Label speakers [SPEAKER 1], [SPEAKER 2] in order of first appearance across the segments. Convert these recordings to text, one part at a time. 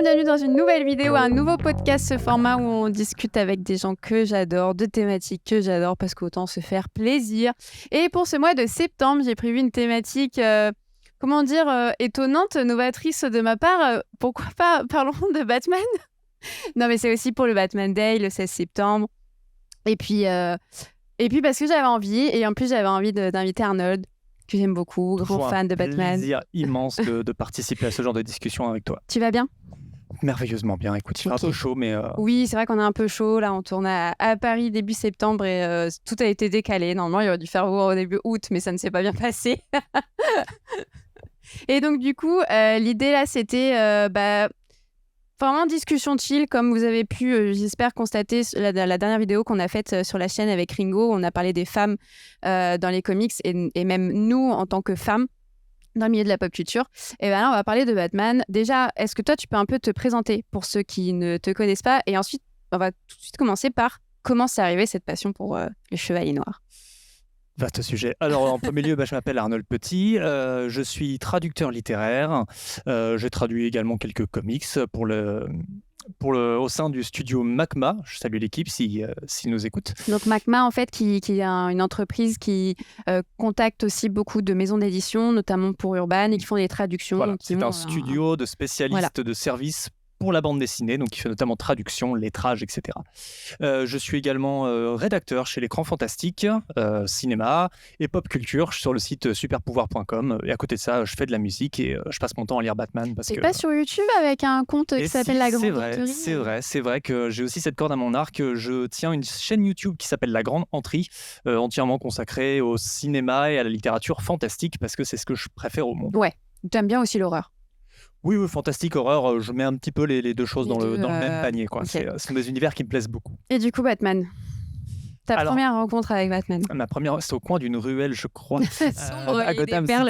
[SPEAKER 1] bienvenue dans une nouvelle vidéo, un nouveau podcast, ce format où on discute avec des gens que j'adore, de thématiques que j'adore, parce qu'autant se faire plaisir. Et pour ce mois de septembre, j'ai prévu une thématique, étonnante, novatrice de ma part. Pourquoi pas parlons de Batman? Non, mais c'est aussi pour le Batman Day, le 16 septembre. Et puis parce que j'avais envie, et en plus j'avais envie d'inviter Arnold, que j'aime beaucoup, grand fan de Batman.
[SPEAKER 2] C'est un plaisir immense de participer à ce genre de discussion avec toi.
[SPEAKER 1] Tu vas bien?
[SPEAKER 2] Merveilleusement bien. Écoute, il fait un peu chaud, mais...
[SPEAKER 1] Oui, c'est vrai qu'on est un peu chaud. Là, on tourne à Paris début septembre et tout a été décalé. Normalement, il aurait dû faire beau au début août, mais ça ne s'est pas bien passé. Et donc, du coup, l'idée là, c'était vraiment discussion chill, comme vous avez pu, j'espère, constater la dernière vidéo qu'on a faite sur la chaîne avec Ringo. On a parlé des femmes dans les comics et même nous, en tant que femmes, dans le milieu de la pop culture. Et bien là, on va parler de Batman. Déjà, est-ce que toi, tu peux un peu te présenter pour ceux qui ne te connaissent pas? Et ensuite, on va tout de suite commencer par comment c'est arrivé cette passion pour les Chevaliers Noirs.
[SPEAKER 2] Vaste sujet. Alors, en premier lieu, je m'appelle Arnold Petit. Je suis traducteur littéraire. J'ai traduit également quelques comics au sein du studio Macma. Je salue l'équipe s'ils nous écoutent.
[SPEAKER 1] Donc Macma, en fait, qui est une entreprise qui contacte aussi beaucoup de maisons d'édition, notamment pour Urban, et qui font des traductions.
[SPEAKER 2] Voilà, c'est un studio de spécialistes de services pour la bande dessinée, donc qui fait notamment traduction, lettrage, etc. Je suis également rédacteur chez l'Écran Fantastique, cinéma et pop culture sur le site superpouvoir.com. Et à côté de ça, je fais de la musique et je passe mon temps à lire Batman.
[SPEAKER 1] T'es pas sur YouTube avec un compte qui s'appelle La Grande Entrée?
[SPEAKER 2] C'est vrai que j'ai aussi cette corde à mon arc. Je tiens une chaîne YouTube qui s'appelle La Grande Entrée, entièrement consacrée au cinéma et à la littérature fantastique, parce que c'est ce que je préfère au monde.
[SPEAKER 1] Ouais, t'aimes bien aussi l'horreur?
[SPEAKER 2] Oui, fantastique, horreur, je mets un petit peu les deux choses dans le même panier. Quoi.
[SPEAKER 1] Okay.
[SPEAKER 2] Ce sont des univers qui me plaisent beaucoup.
[SPEAKER 1] Et du coup, Batman, première rencontre avec Batman?
[SPEAKER 2] Ma première, c'est au coin d'une ruelle, je crois.
[SPEAKER 1] À Gotham City.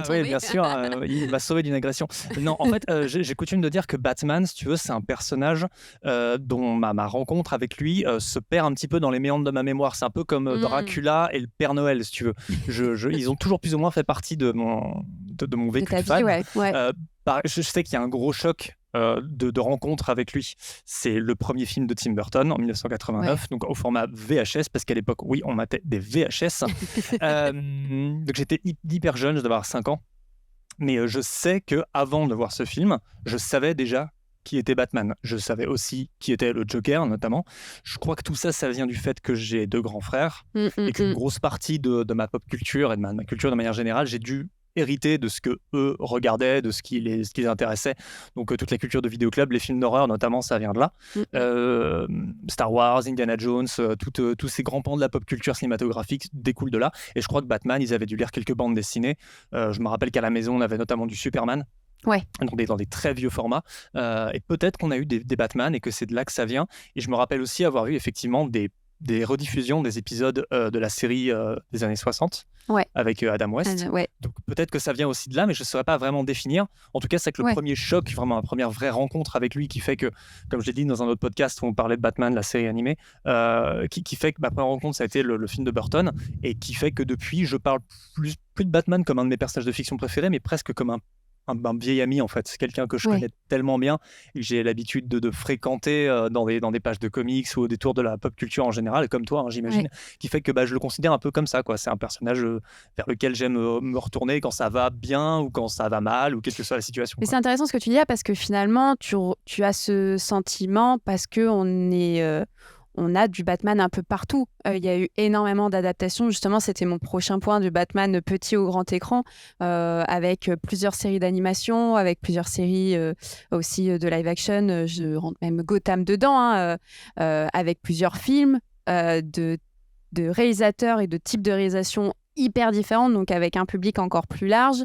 [SPEAKER 2] Oui, bien sûr, il m'a sauvé d'une agression. Non, en fait, j'ai coutume de dire que Batman, si tu veux, c'est un personnage dont ma rencontre avec lui se perd un petit peu dans les méandres de ma mémoire. C'est un peu comme Dracula et le Père Noël, si tu veux. Ils ont toujours plus ou moins fait partie de mon vécu de fan.
[SPEAKER 1] Ouais.
[SPEAKER 2] Je sais qu'il y a un gros choc de rencontre avec lui. C'est le premier film de Tim Burton en 1989, donc au format VHS, parce qu'à l'époque, oui, on matait des VHS. Donc j'étais hyper jeune, je devais avoir 5 ans. Mais je sais qu'avant de voir ce film, je savais déjà qui était Batman. Je savais aussi qui était le Joker, notamment. Je crois que tout ça, ça vient du fait que j'ai 2 grands frères et qu'une grosse partie de ma pop culture et de ma culture de manière générale, j'ai dû hériter de ce que eux regardaient, de ce qui les intéressait. Donc toute la culture de vidéoclub, les films d'horreur notamment, ça vient de là. Star Wars, Indiana Jones, tous ces grands pans de la pop culture cinématographique découlent de là. Et je crois que Batman, ils avaient dû lire quelques bandes dessinées. Je me rappelle qu'à la maison, on avait notamment du Superman.
[SPEAKER 1] Ouais.
[SPEAKER 2] Dans des très vieux formats. Et peut-être qu'on a eu des Batman et que c'est de là que ça vient. Et je me rappelle aussi avoir eu effectivement des rediffusions des épisodes de la série des années 60 avec Adam West. Donc peut-être que ça vient aussi de là, mais je ne saurais pas vraiment définir. En tout cas, c'est que le premier choc, vraiment la première vraie rencontre avec lui qui fait que, comme je l'ai dit dans un autre podcast où on parlait de Batman, la série animée, qui fait que ma première rencontre, ça a été le film de Burton, et qui fait que depuis, je parle plus de Batman comme un de mes personnages de fiction préférés, mais presque comme un vieil ami, en fait. C'est quelqu'un que je connais tellement bien et que j'ai l'habitude de fréquenter dans des pages de comics ou des tours de la pop culture en général, comme toi, j'imagine, qui fait que je le considère un peu comme ça, quoi. C'est un personnage vers lequel j'aime me retourner quand ça va bien ou quand ça va mal ou quelle que soit la situation.
[SPEAKER 1] Mais c'est intéressant ce que tu dis là, parce que finalement, tu as ce sentiment parce qu'on est... on a du Batman un peu partout. Il y a eu énormément d'adaptations. Justement, c'était mon prochain point, du Batman petit au grand écran, avec plusieurs séries d'animation, avec plusieurs séries aussi de live action. Je rentre même Gotham dedans, avec plusieurs films de réalisateurs et de types de réalisation hyper différents, donc avec un public encore plus large.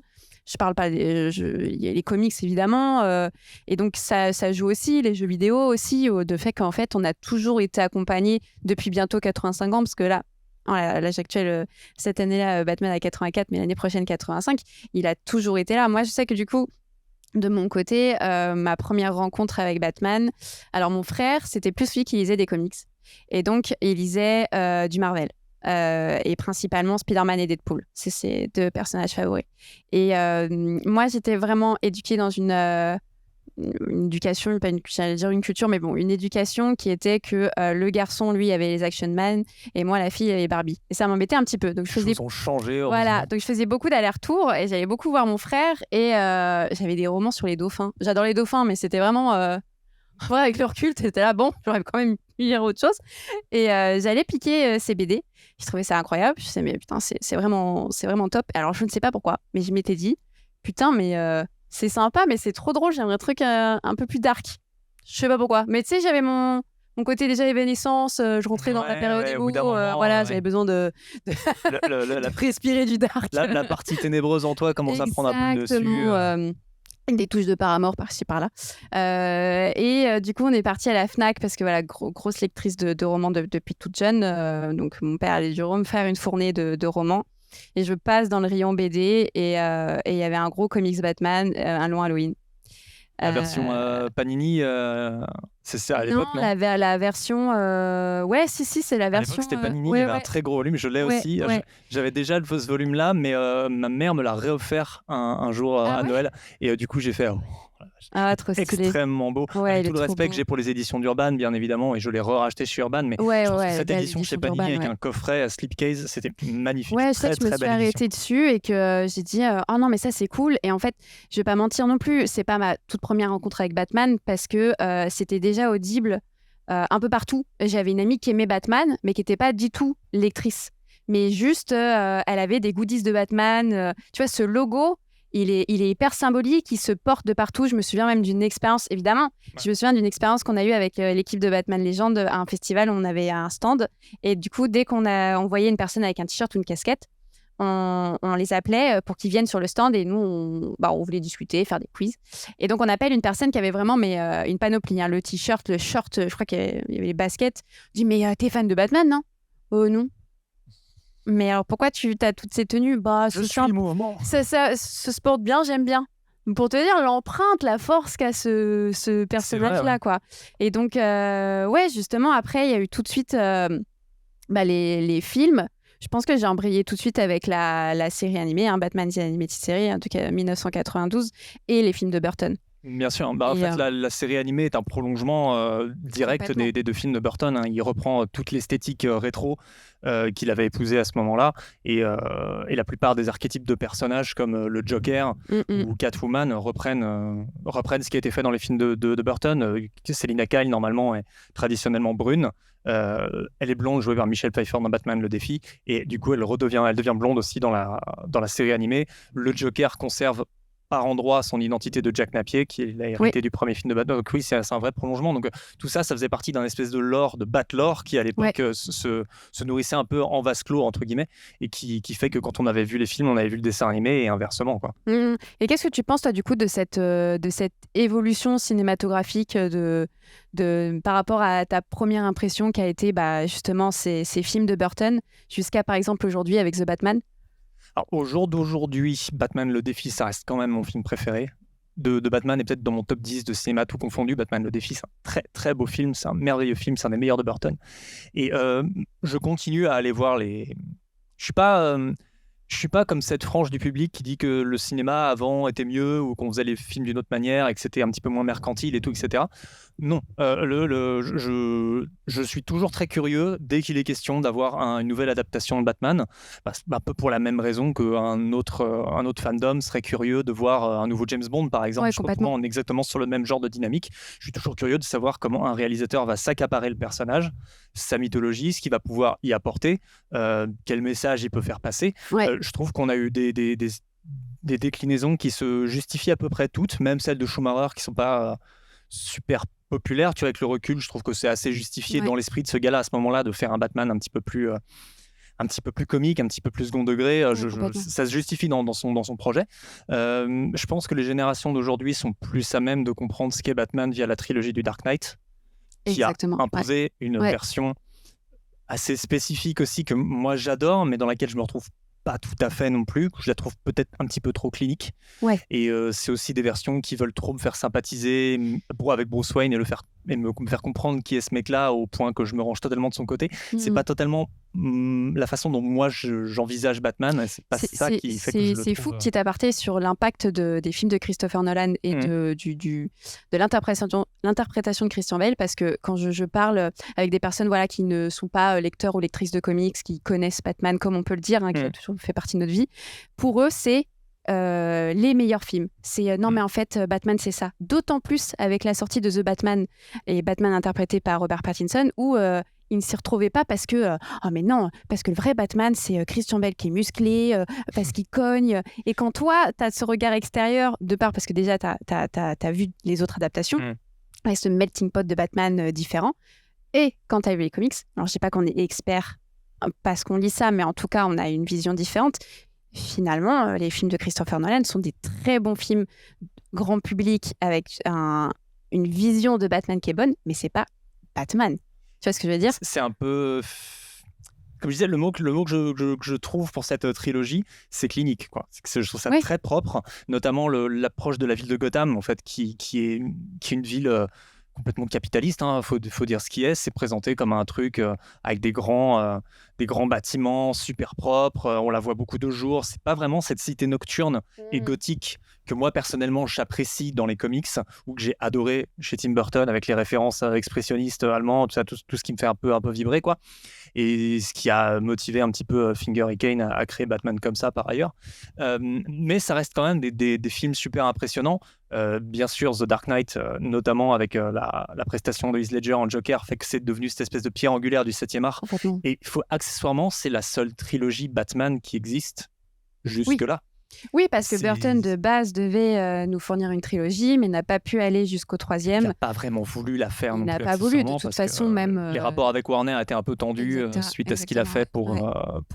[SPEAKER 1] Je parle pas il y a les comics évidemment, et donc ça joue aussi, les jeux vidéo aussi, de fait qu'en fait on a toujours été accompagnés depuis bientôt 85 ans, parce que là, à l'âge actuel, cette année-là, Batman a 84, mais l'année prochaine 85, il a toujours été là. Moi je sais que du coup, de mon côté, ma première rencontre avec Batman, alors mon frère, c'était plus lui qui lisait des comics, et donc il lisait du Marvel. Et principalement Spider-Man et Deadpool. C'est ses 2 personnages favoris. Et moi, j'étais vraiment éduquée dans une une éducation, pas une, j'allais dire une culture, mais bon, une éducation qui était que le garçon, lui, avait les Action Man et moi, la fille, avait Barbie. Et ça m'embêtait un petit peu. Donc,
[SPEAKER 2] Les choses ont changé, heureusement.
[SPEAKER 1] Voilà, donc je faisais beaucoup d'allers-retours et j'allais beaucoup voir mon frère et j'avais des romans sur les dauphins. J'adore les dauphins, mais c'était vraiment... ouais, avec le recul, t'étais là, bon, j'aurais quand même pu lire autre chose. Et j'allais piquer ces BD. Je trouvais ça incroyable. Je me disais, mais putain, c'est vraiment top. Alors, je ne sais pas pourquoi, mais je m'étais dit, putain, mais c'est sympa, mais c'est trop drôle. J'aimerais un truc un peu plus dark. Je sais pas pourquoi. Mais tu sais, j'avais mon côté déjà évanescence. Je rentrais dans la période
[SPEAKER 2] au
[SPEAKER 1] emo.
[SPEAKER 2] bout d'un moment,
[SPEAKER 1] Voilà,
[SPEAKER 2] ouais.
[SPEAKER 1] j'avais besoin de respirer du dark.
[SPEAKER 2] La partie ténébreuse en toi commence à prendre un peu le dessus.
[SPEAKER 1] Exactement. Des touches de Paramore par-ci par-là. Du coup, on est parti à la Fnac parce que voilà, grosse lectrice de romans depuis toute jeune. Donc, mon père allait du me faire une fournée de romans. Et je passe dans le rayon BD et il y avait un gros comics Batman, un long Halloween.
[SPEAKER 2] La version Panini, c'est ça à l'époque, non?
[SPEAKER 1] La version... Ouais, si, c'est la version...
[SPEAKER 2] À l'époque, c'était Panini, il y avait un très gros volume, je l'ai aussi.
[SPEAKER 1] Ouais.
[SPEAKER 2] J'avais déjà ce volume-là, mais ma mère me l'a réoffert un jour à Noël. Et du coup, j'ai fait...
[SPEAKER 1] trop stylé.
[SPEAKER 2] Extrêmement beau.
[SPEAKER 1] Ouais,
[SPEAKER 2] avec tout le respect que j'ai pour les éditions d'Urban, bien évidemment, et je l'ai racheté chez Urban, mais je pense que cette édition chez Panini avec un coffret à slipcase, c'était magnifique.
[SPEAKER 1] Ouais, je sais que je me suis arrêtée dessus et que j'ai dit oh non, mais ça c'est cool. Et en fait, je vais pas mentir non plus, c'est pas ma toute première rencontre avec Batman parce que c'était déjà audible un peu partout. J'avais une amie qui aimait Batman, mais qui était pas du tout lectrice. Mais juste, elle avait des goodies de Batman. Tu vois, ce logo. Il est hyper symbolique, il se porte de partout. Je me souviens même d'une expérience, évidemment. Ouais. Je me souviens d'une expérience qu'on a eue avec l'équipe de Batman Legend à un festival où on avait un stand. Et du coup, dès qu'on voyait une personne avec un t-shirt ou une casquette, on les appelait pour qu'ils viennent sur le stand et nous, on voulait discuter, faire des quiz. Et donc, on appelle une personne qui avait vraiment une panoplie, hein, le t-shirt, le short, je crois qu'il y avait les baskets. Je dis, mais t'es fan de Batman, non? Oh non. Mais alors, pourquoi tu as toutes ces tenues?
[SPEAKER 2] Je suis le mouvement.
[SPEAKER 1] Ça se porte bien, j'aime bien. Pour te dire, l'empreinte, la force qu'a ce personnage-là, vrai, ouais. Quoi. Et donc, justement, après, il y a eu tout de suite les films. Je pense que j'ai embrayé tout de suite avec la série animée, Batman The Animated Series, en tout cas 1992, et les films de Burton.
[SPEAKER 2] Bien sûr, en fait, la série animée est un prolongement direct des deux films de Burton. Hein. Il reprend toute l'esthétique rétro qu'il avait épousée à ce moment-là, et la plupart des archétypes de personnages comme le Joker ou Catwoman reprennent ce qui a été fait dans les films de Burton. Selina Kyle, normalement, est traditionnellement brune. Elle est blonde, jouée par Michelle Pfeiffer dans Batman le défi, et du coup elle devient blonde aussi dans la série animée. Le Joker conserve par endroit son identité de Jack Napier, qui est l'hérité du premier film de Batman. Donc oui, c'est un vrai prolongement. Donc tout ça faisait partie d'un espèce de lore, de Bat-lore, qui à l'époque se nourrissait un peu en vase clos, entre guillemets, et qui fait que quand on avait vu les films, on avait vu le dessin animé, et inversement, quoi.
[SPEAKER 1] Et qu'est-ce que tu penses, toi, du coup, de cette évolution cinématographique par rapport à ta première impression qui a été justement ces films de Burton, jusqu'à, par exemple, aujourd'hui avec The Batman?
[SPEAKER 2] Alors, au jour d'aujourd'hui, Batman le défi, ça reste quand même mon film préféré de Batman, et peut-être dans mon top 10 de cinéma tout confondu. Batman le défi, c'est un très très beau film, c'est un merveilleux film, c'est un des meilleurs de Burton. Et je continue à aller voir les... Je suis pas comme cette frange du public qui dit que le cinéma avant était mieux ou qu'on faisait les films d'une autre manière et que c'était un petit peu moins mercantile et tout, etc. Non, je suis toujours très curieux dès qu'il est question d'avoir une nouvelle adaptation de Batman, un peu pour la même raison qu'un autre fandom serait curieux de voir un nouveau James Bond, par exemple. Je trouve qu'on est exactement sur le même genre de dynamique. Je suis toujours curieux de savoir comment un réalisateur va s'accaparer le personnage, sa mythologie, ce qu'il va pouvoir y apporter, quel message il peut faire passer. Je trouve qu'on a eu des déclinaisons qui se justifient à peu près toutes, même celles de Schumacher qui ne sont pas super populaires. Tu vois, avec le recul, je trouve que c'est assez justifié dans l'esprit de ce gars-là à ce moment-là de faire un Batman un petit peu plus comique, un petit peu plus second degré. Ça se justifie dans son projet. Je pense que les générations d'aujourd'hui sont plus à même de comprendre ce qu'est Batman via la trilogie du Dark Knight, qui a imposé une version assez spécifique aussi, que moi j'adore, mais dans laquelle je me retrouve pas tout à fait non plus. Je la trouve peut-être un petit peu trop clinique. Et c'est aussi des versions qui veulent trop me faire sympathiser avec Bruce Wayne et me faire comprendre qui est ce mec-là au point que je me range totalement de son côté. C'est pas totalement la façon dont moi j'envisage Batman, c'est pas ça qui fait que je le
[SPEAKER 1] C'est fou,
[SPEAKER 2] trouve.
[SPEAKER 1] petit aparté sur l'impact des films de Christopher Nolan et de l'interprétation de Christian Bale, parce que quand je parle avec des personnes voilà, qui ne sont pas lecteurs ou lectrices de comics, qui connaissent Batman comme on peut le dire, qui a toujours fait partie de notre vie, pour eux c'est les meilleurs films. C'est non mais en fait Batman c'est ça. D'autant plus avec la sortie de The Batman et Batman interprété par Robert Pattinson où il ne s'y retrouvait pas parce que oh mais non, parce que le vrai Batman c'est Christian Bale qui est musclé, parce qu'il cogne. Et quand toi tu as ce regard extérieur de part parce que déjà tu as vu les autres adaptations avec ce melting pot de Batman différent, et quand tu as vu les comics, alors je sais pas qu'on est expert parce qu'on lit ça, mais en tout cas on a une vision différente. Finalement, les films de Christopher Nolan sont des très bons films grand public avec une vision de Batman qui est bonne, mais c'est pas Batman. Tu vois ce que je veux dire ?
[SPEAKER 2] C'est un peu... Comme je disais, le mot que je trouve pour cette trilogie, c'est clinique, quoi. C'est que je trouve ça très propre, notamment l'approche de la ville de Gotham, en fait, qui est une ville complètement capitaliste, faut dire ce qui est. C'est présenté comme un truc avec des grands bâtiments super propres. On la voit beaucoup de jour. C'est pas vraiment cette cité nocturne et gothique que moi personnellement j'apprécie dans les comics, ou que j'ai adoré chez Tim Burton avec les références expressionnistes allemands, tout ça, tout ce qui me fait un peu vibrer, quoi. Et ce qui a motivé un petit peu Finger et Kane à créer Batman comme ça par ailleurs. Mais ça reste quand même des films super impressionnants. Bien sûr, The Dark Knight, notamment avec la prestation de Heath Ledger en Joker, fait que c'est devenu cette espèce de pierre angulaire du 7e art. Et accessoirement, c'est la seule trilogie Batman qui existe jusque-là.
[SPEAKER 1] Oui, parce que Burton, de base, devait nous fournir une trilogie, mais n'a pas pu aller jusqu'au 3e.
[SPEAKER 2] Il n'a pas vraiment voulu la faire.
[SPEAKER 1] Il n'a pas voulu, de toute façon, même...
[SPEAKER 2] Les rapports avec Warner étaient un peu tendus suite à ce qu'il a fait pour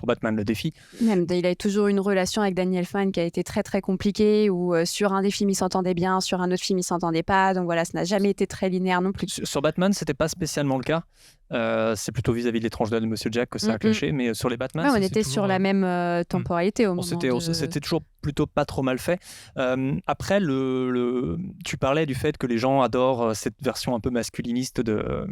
[SPEAKER 2] Batman le défi.
[SPEAKER 1] Même, il a toujours une relation avec Danny Elfman qui a été très, très compliquée, où sur un des films, il s'entendait bien, sur un autre film, il s'entendait pas. Donc voilà, ça n'a jamais été très linéaire non plus.
[SPEAKER 2] Sur Batman, c'était pas spécialement le cas. C'est plutôt vis-à-vis de l'étrange de Monsieur Jack que ça a clashé, mais sur les Batman,
[SPEAKER 1] on était sur la même temporalité au moment
[SPEAKER 2] C'était toujours plutôt pas trop mal fait. Après, tu parlais du fait que les gens adorent cette version un peu masculiniste de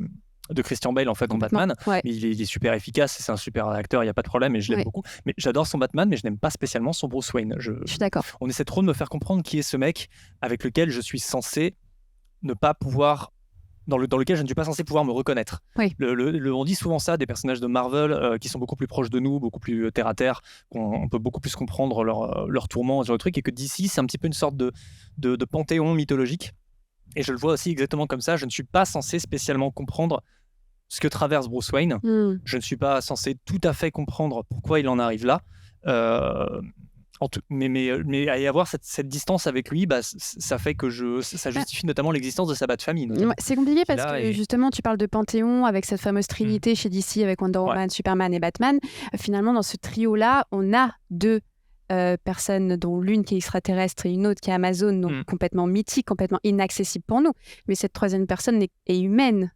[SPEAKER 2] Christian Bale en fait en Batman. Mais il est super efficace, c'est un super acteur, il n'y a pas de problème et je l'aime beaucoup. Mais j'adore son Batman, mais je n'aime pas spécialement son Bruce Wayne. Je
[SPEAKER 1] suis d'accord.
[SPEAKER 2] On essaie trop de me faire comprendre qui est ce mec avec lequel je suis censé ne pas pouvoir... Dans lequel je ne suis pas censé pouvoir me reconnaître. On dit souvent ça des personnages de Marvel qui sont beaucoup plus proches de nous, beaucoup plus terre à terre, qu'on peut beaucoup plus comprendre leur tourment, ce genre de truc, et que d'ici c'est un petit peu une sorte de panthéon mythologique. Et je le vois aussi exactement comme ça. Je ne suis pas censé spécialement comprendre ce que traverse Bruce Wayne. Je ne suis pas censé tout à fait comprendre pourquoi il en arrive là. Mais à y avoir cette distance avec lui, ça fait que ça justifie notamment l'existence de sa Bat-Famille.
[SPEAKER 1] C'est compliqué parce que justement, tu parles de Panthéon avec cette fameuse trinité chez DC avec Wonder Woman, Superman et Batman. Finalement, dans ce trio-là, on a deux personnes, dont l'une qui est extraterrestre et une autre qui est Amazon, donc complètement mythique, complètement inaccessible pour nous. Mais cette troisième personne est humaine.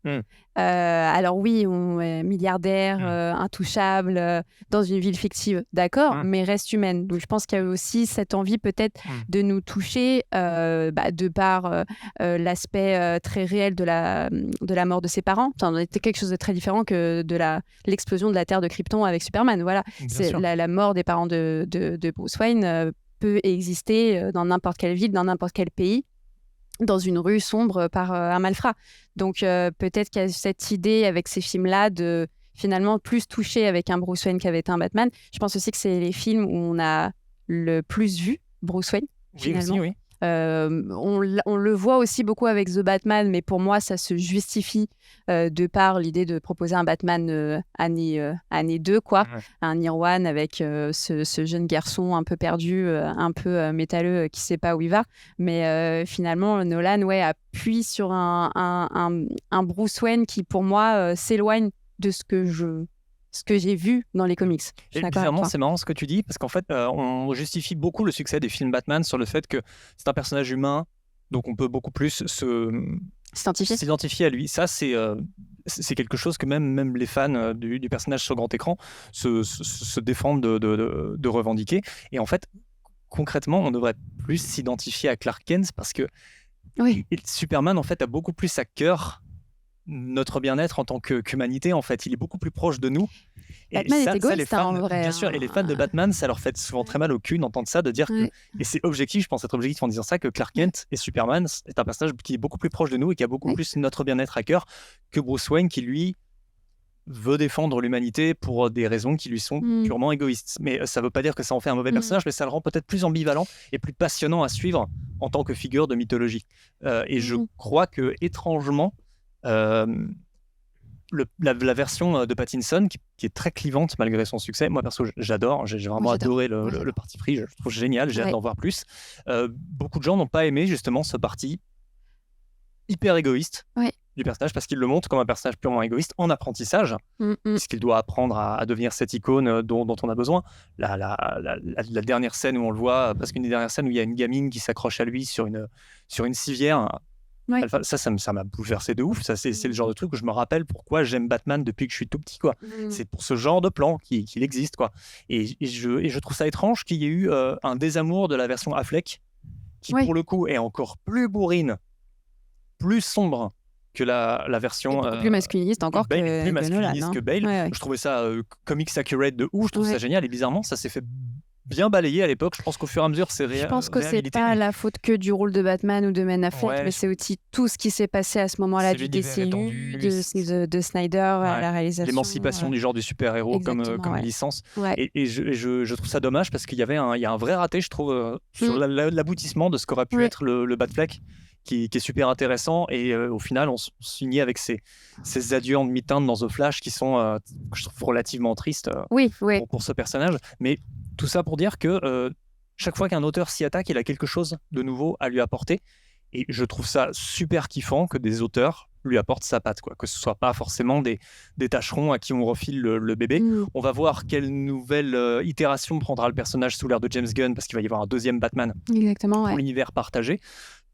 [SPEAKER 1] Alors oui, on est milliardaire, intouchable, dans une ville fictive, d'accord, mais reste humaine. Donc je pense qu'il y a aussi cette envie peut-être de nous toucher de par l'aspect très réel de la mort de ses parents. Enfin, on était quelque chose de très différent que de l'explosion de la Terre de Krypton avec Superman. Voilà, c'est la mort des parents de Bruce Wayne peut exister dans n'importe quelle ville, dans n'importe quel pays, dans une rue sombre par un malfrat. Donc peut-être qu'il y a cette idée avec ces films-là de finalement plus toucher avec un Bruce Wayne qu'avec un Batman. Je pense aussi que c'est les films où on a le plus vu Bruce Wayne, finalement.
[SPEAKER 2] Oui.
[SPEAKER 1] On le voit aussi beaucoup avec The Batman, mais pour moi, ça se justifie de par l'idée de proposer un Batman année 2, quoi. Un Year One avec ce jeune garçon un peu perdu, un peu métalleux, qui ne sait pas où il va. Mais finalement, Nolan appuie sur un Bruce Wayne qui, pour moi, s'éloigne de ce que j'ai vu dans les comics.
[SPEAKER 2] Et bizarrement, c'est marrant ce que tu dis, parce qu'en fait, on justifie beaucoup le succès des films Batman sur le fait que c'est un personnage humain, donc on peut beaucoup plus s'identifier à lui. Ça, c'est quelque chose que même les fans du personnage sur grand écran se défendent de revendiquer. Et en fait, concrètement, on devrait plus s'identifier à Clark Kent, parce que Superman, en fait, a beaucoup plus à cœur notre bien-être en tant qu'humanité, en fait. Il est beaucoup plus proche de nous. Et
[SPEAKER 1] Batman est
[SPEAKER 2] ça, les
[SPEAKER 1] égoïste,
[SPEAKER 2] fans,
[SPEAKER 1] en vrai.
[SPEAKER 2] bien sûr, et les fans de Batman, ça leur fait souvent très mal au cul d'entendre ça, de dire que, et c'est objectif, je pense être objectif en disant ça, que Clark Kent et Superman est un personnage qui est beaucoup plus proche de nous et qui a beaucoup plus notre bien-être à cœur que Bruce Wayne, qui lui veut défendre l'humanité pour des raisons qui lui sont purement égoïstes. Mais ça ne veut pas dire que ça en fait un mauvais personnage, mais ça le rend peut-être plus ambivalent et plus passionnant à suivre en tant que figure de mythologie. Et je crois que, étrangement, la version de Pattinson, qui est très clivante malgré son succès, moi perso j'adore, j'ai vraiment adoré le parti pris, je le trouve génial, j'ai hâte d'en voir plus. Beaucoup de gens n'ont pas aimé justement ce parti hyper égoïste du personnage, parce qu'il le montre comme un personnage purement égoïste en apprentissage, puisqu'il doit apprendre à devenir cette icône dont on a besoin. La dernière scène où on le voit, parce qu'une des dernières scènes où il y a une gamine qui s'accroche à lui sur une civière, ça m'a bouleversé de ouf. Ça, c'est le genre de truc où je me rappelle pourquoi j'aime Batman depuis que je suis tout petit, quoi. C'est pour ce genre de plan qu'il existe, quoi. Et je trouve ça étrange qu'il y ait eu un désamour de la version Affleck, qui pour le coup est encore plus bourrine, plus sombre que la version
[SPEAKER 1] plus masculiniste encore
[SPEAKER 2] Bale,
[SPEAKER 1] que
[SPEAKER 2] plus masculiniste que Bale.
[SPEAKER 1] Je
[SPEAKER 2] trouvais ça comics accurate de ouf, je trouve ça génial, et bizarrement ça s'est fait bien balayer à l'époque. Je pense qu'au fur et à mesure c'est
[SPEAKER 1] je pense que c'est pas la faute que du rôle de Batman ou de Ben Affleck, mais c'est aussi tout ce qui s'est passé à ce moment-là du DCU, de Snyder à la réalisation,
[SPEAKER 2] l'émancipation du genre du super-héros comme licence. Et je trouve ça dommage, parce qu'il y a un vrai raté, je trouve, sur l'aboutissement de ce qu'aurait pu être le Batfleck, qui est super intéressant. Et au final, on finit avec ces adieux en demi-teinte dans The Flash qui sont, je trouve, relativement tristes pour ce personnage. Mais tout ça pour dire que chaque fois qu'un auteur s'y attaque, il a quelque chose de nouveau à lui apporter. Et je trouve ça super kiffant que des auteurs lui apportent sa patte, quoi. Que ce soit pas forcément des tâcherons à qui on refile le bébé. On va voir quelle nouvelle itération prendra le personnage sous l'ère de James Gunn, parce qu'il va y avoir un deuxième Batman pour l'univers partagé.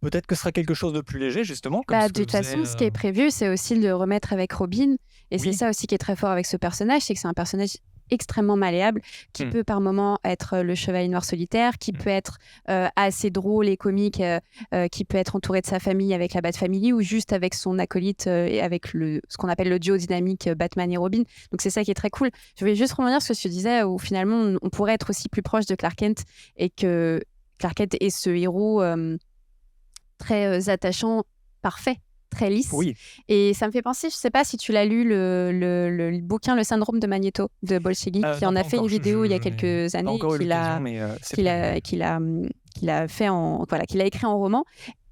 [SPEAKER 2] Peut-être que ce sera quelque chose de plus léger, justement.
[SPEAKER 1] De toute façon, ce qui est prévu, c'est aussi de le remettre avec Robin. Et c'est ça aussi qui est très fort avec ce personnage, c'est que c'est un personnage extrêmement malléable, qui peut par moments être le chevalier noir solitaire, qui peut être assez drôle et comique, qui peut être entouré de sa famille avec la Bat Family, ou juste avec son acolyte et avec ce qu'on appelle le duo dynamique Batman et Robin. Donc c'est ça qui est très cool. Je voulais juste revenir sur ce que tu disais, où finalement on pourrait être aussi plus proche de Clark Kent, et que Clark Kent est ce héros très attachant, parfait, très lisse. Et ça me fait penser, je ne sais pas si tu l'as lu, le bouquin Le syndrome de Magneto de Bolshevik, qui en a fait une vidéo il y a quelques années, qu'il a écrit en roman.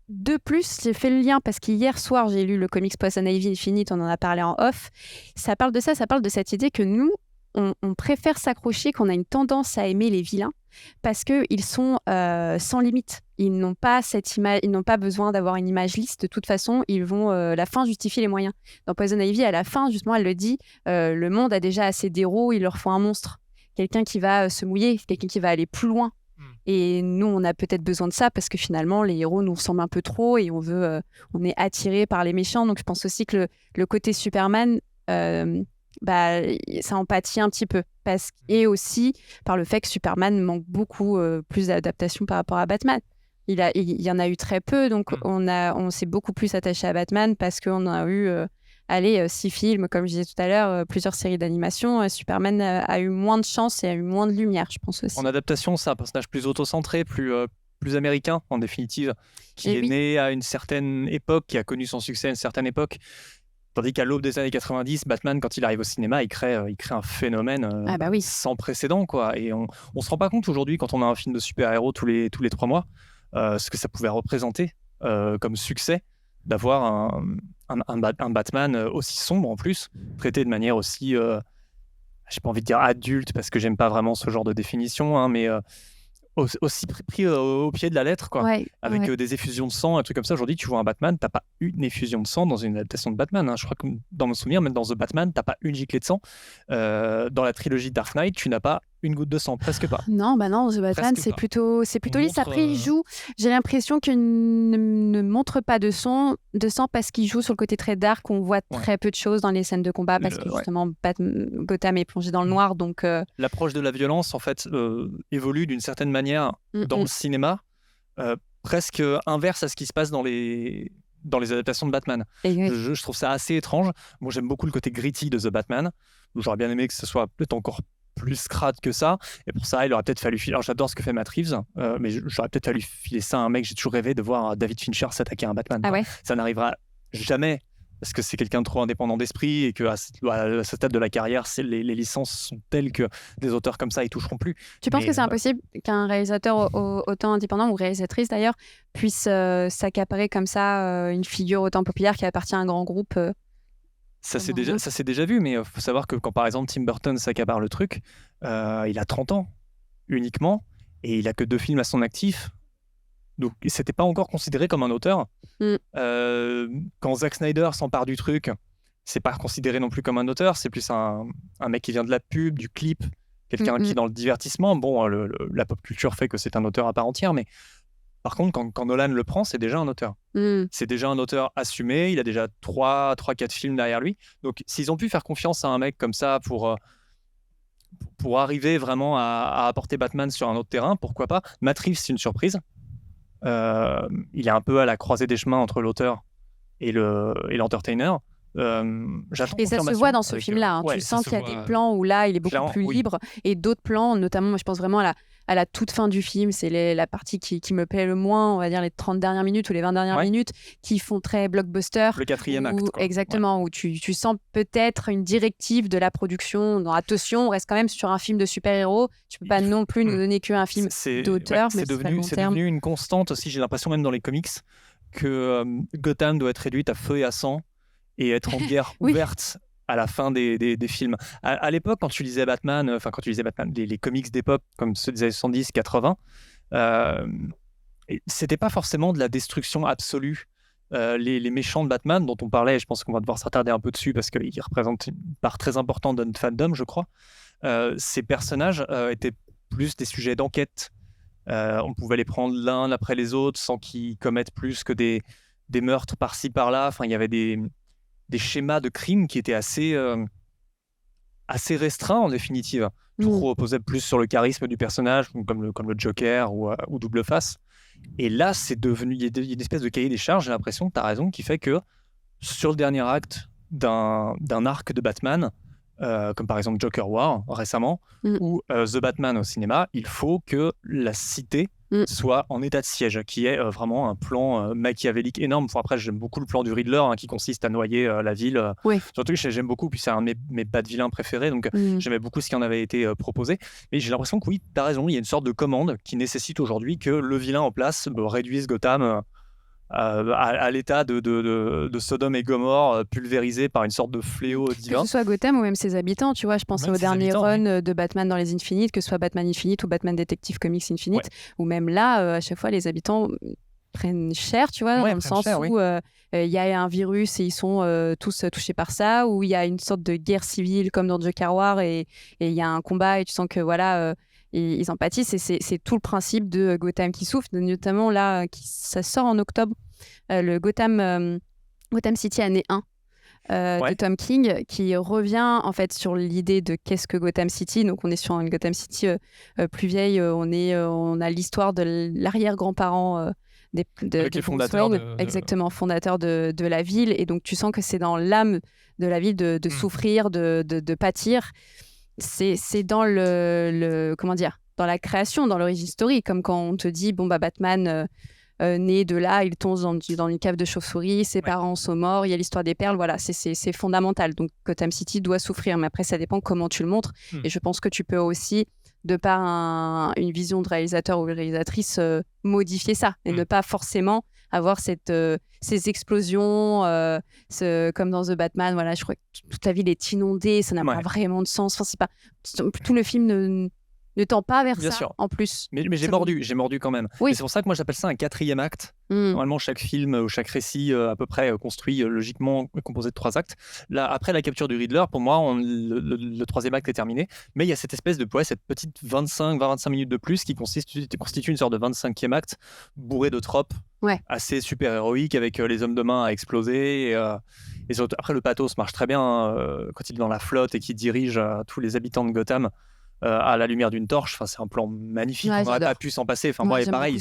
[SPEAKER 1] De plus, j'ai fait le lien parce qu'hier soir, j'ai lu le comics Poison Ivy Infinite, on en a parlé en off. Ça parle de ça, ça parle de cette idée que nous, on préfère s'accrocher, qu'on a une tendance à aimer les vilains parce qu'ils sont sans limite. Ils n'ont pas cette image, ils n'ont pas besoin d'avoir une image lisse. De toute façon, ils vont la fin justifie les moyens. Dans Poison Ivy, à la fin, justement, elle le dit, le monde a déjà assez d'héros, il leur faut un monstre. Quelqu'un qui va se mouiller, quelqu'un qui va aller plus loin. Et nous, on a peut-être besoin de ça parce que finalement, les héros nous ressemblent un peu trop et on est attiré par les méchants. Donc, je pense aussi que le côté Superman, ça empathie un petit peu. Et aussi par le fait que Superman manque beaucoup plus d'adaptation par rapport à Batman. Il y en a eu très peu, donc on s'est beaucoup plus attaché à Batman parce qu'on a eu 6 films, comme je disais tout à l'heure, plusieurs séries d'animation. Superman a eu moins de chance et a eu moins de lumière, je pense aussi.
[SPEAKER 2] En adaptation, c'est un personnage plus auto-centré, plus américain, en définitive, qui est né à une certaine époque, qui a connu son succès à une certaine époque. Tandis qu'à l'aube des années 90, Batman, quand il arrive au cinéma, il crée un phénomène sans précédent, quoi. Et on ne se rend pas compte aujourd'hui, quand on a un film de super-héros tous les 3 mois, ce que ça pouvait représenter comme succès, d'avoir un Batman aussi sombre en plus, traité de manière aussi, j'ai pas envie de dire adulte, parce que j'aime pas vraiment ce genre de définition, hein, mais aussi pris au pied de la lettre, quoi. Avec des effusions de sang, un truc comme ça. Aujourd'hui, tu vois un Batman, t'as pas une effusion de sang dans une adaptation de Batman, hein. Je crois que dans mon souvenir, même dans The Batman, t'as pas une giclée de sang. Dans la trilogie Dark Knight, tu n'as pas une goutte de sang, presque pas.
[SPEAKER 1] Non, The Batman, c'est plutôt lisse. Après, il joue. J'ai l'impression qu'il ne montre pas de sang parce qu'il joue sur le côté très dark. On voit très peu de choses dans les scènes de combat parce que justement, Gotham est plongé dans le noir. Donc,
[SPEAKER 2] l'approche de la violence, en fait, évolue d'une certaine manière dans le cinéma, presque inverse à ce qui se passe dans les dans les adaptations de Batman. Je trouve ça assez étrange. Moi, j'aime beaucoup le côté gritty de The Batman. J'aurais bien aimé que ce soit peut-être encore plus crade que ça. Et pour ça, il aurait peut-être fallu filer. Alors, j'adore ce que fait Matt Reeves, mais j'aurais peut-être fallu filer ça à un mec. J'ai toujours rêvé de voir David Fincher s'attaquer à un Batman.
[SPEAKER 1] Ah ouais.
[SPEAKER 2] Ça n'arrivera jamais parce que c'est quelqu'un de trop indépendant d'esprit et qu'à ce stade de la carrière, les licences sont telles que des auteurs comme ça, ils toucheront plus.
[SPEAKER 1] Tu penses que c'est impossible qu'un réalisateur autant indépendant ou réalisatrice d'ailleurs puisse s'accaparer comme ça une figure autant populaire qui appartient à un grand groupe
[SPEAKER 2] Ça s'est déjà vu, mais il faut savoir que quand par exemple Tim Burton s'accapare le truc, il a 30 ans uniquement et il a que 2 films à son actif. Donc c'était pas encore considéré comme un auteur. Quand Zack Snyder s'empare du truc, c'est pas considéré non plus comme un auteur, c'est plus un mec qui vient de la pub, du clip, quelqu'un qui est dans le divertissement. Bon, la pop culture fait que c'est un auteur à part entière, mais par contre, quand Nolan le prend, c'est déjà un auteur. C'est déjà un auteur assumé, il a déjà 3-4 films derrière lui. Donc s'ils ont pu faire confiance à un mec comme ça pour arriver vraiment à apporter Batman sur un autre terrain, pourquoi pas. Matt Reeves, c'est une surprise. Il est un peu à la croisée des chemins entre l'auteur et l'entertainer.
[SPEAKER 1] Et ça se voit dans ce film-là. Tu sens qu'il y a des plans où là, il est beaucoup plus libre. Et d'autres plans, notamment, moi, je pense vraiment à la toute fin du film, c'est la partie qui me plaît le moins, on va dire les 30 dernières minutes ou les 20 dernières minutes, qui font très blockbuster.
[SPEAKER 2] Le 4e acte.
[SPEAKER 1] Exactement, où tu sens peut-être une directive de la production. Dans attention, on reste quand même sur un film de super-héros. Tu peux pas non plus nous donner qu'un film d'auteur.
[SPEAKER 2] C'est devenu une constante aussi, j'ai l'impression, même dans les comics, que Gotham doit être réduite à feu et à sang et être en guerre ouverte à la fin des films. À l'époque, quand tu lisais Batman, les comics d'époque, comme ceux des années 70-80, c'était pas forcément de la destruction absolue. Les méchants de Batman, dont on parlait, je pense qu'on va devoir s'attarder un peu dessus parce qu'ils représentent une part très importante de notre fandom, je crois. Ces personnages étaient plus des sujets d'enquête. On pouvait les prendre l'un après les autres sans qu'ils commettent plus que des meurtres par-ci par-là. Enfin, il y avait des schémas de crimes qui étaient assez restreints en définitive. Tout reposait plus sur le charisme du personnage, comme le Joker ou Double Face. Et là, c'est devenu, il y a une espèce de cahier des charges, j'ai l'impression, tu as raison, qui fait que sur le dernier acte d'un arc de Batman, comme par exemple Joker War récemment, ou The Batman au cinéma, il faut que la cité soit en état de siège, qui est vraiment un plan machiavélique énorme. Enfin, après, j'aime beaucoup le plan du Riddler, qui consiste à noyer la ville. Surtout que j'aime beaucoup, puis c'est un de mes bad vilains préférés, donc j'aimais beaucoup ce qui en avait été proposé. Mais j'ai l'impression que oui, tu as raison, il y a une sorte de commande qui nécessite aujourd'hui que le vilain en place réduise Gotham à l'état de Sodome et Gomorrhe, pulvérisé par une sorte de fléau divin.
[SPEAKER 1] Que ce soit Gotham ou même ses habitants, tu vois, je pense au dernier run de Batman dans les Infinites, que ce soit Batman Infinite ou Batman Detective Comics Infinite, ou même là, à chaque fois, les habitants prennent cher, tu vois, dans le sens où il y a un virus et ils sont tous touchés par ça, ou il y a une sorte de guerre civile comme dans Joker War et il y a un combat et tu sens que voilà... ils en pâtissent et c'est tout le principe de Gotham qui souffre, notamment là, ça sort en octobre, le Gotham City année 1 de Tom King, qui revient en fait sur l'idée de qu'est-ce que Gotham City. Donc on est sur une Gotham City plus vieille, on a l'histoire de l'arrière-grand-parent
[SPEAKER 2] avec les fondateurs
[SPEAKER 1] exactement, fondateurs de la ville, et donc tu sens que c'est dans l'âme de la ville de souffrir, de pâtir. C'est dans comment dire, dans la création, dans l'origine story, comme quand on te dit Batman né de là, il tombe dans une cave de chauve-souris, ses parents sont morts, il y a l'histoire des perles, voilà, c'est fondamental. Donc Gotham City doit souffrir, mais après ça dépend comment tu le montres. Et je pense que tu peux aussi, de par une vision de réalisateur ou de réalisatrice, modifier ça et ne pas forcément avoir ces explosions, comme dans The Batman, voilà, je crois que toute la ville est inondée, ça n'a pas vraiment de sens. Enfin, c'est pas tout le film ne tend pas vers
[SPEAKER 2] Bien
[SPEAKER 1] ça,
[SPEAKER 2] sûr.
[SPEAKER 1] En plus.
[SPEAKER 2] Mais j'ai mordu quand même.
[SPEAKER 1] Oui.
[SPEAKER 2] Et c'est pour ça que moi j'appelle ça un 4e acte. Normalement, chaque film ou chaque récit à peu près construit logiquement composé de 3 actes. Là, après la capture du Riddler, pour moi, le 3e acte est terminé. Mais il y a cette espèce de cette petite 20-25 minutes de plus qui constitue une sorte de 25e acte bourré de tropes assez super héroïques avec les hommes de main à exploser. Et surtout, après, le pathos marche très bien quand il est dans la flotte et qu'il dirige tous les habitants de Gotham à la lumière d'une torche. Enfin, c'est un plan magnifique. On n'aurait pas pu s'en passer. Enfin, moi, pareil,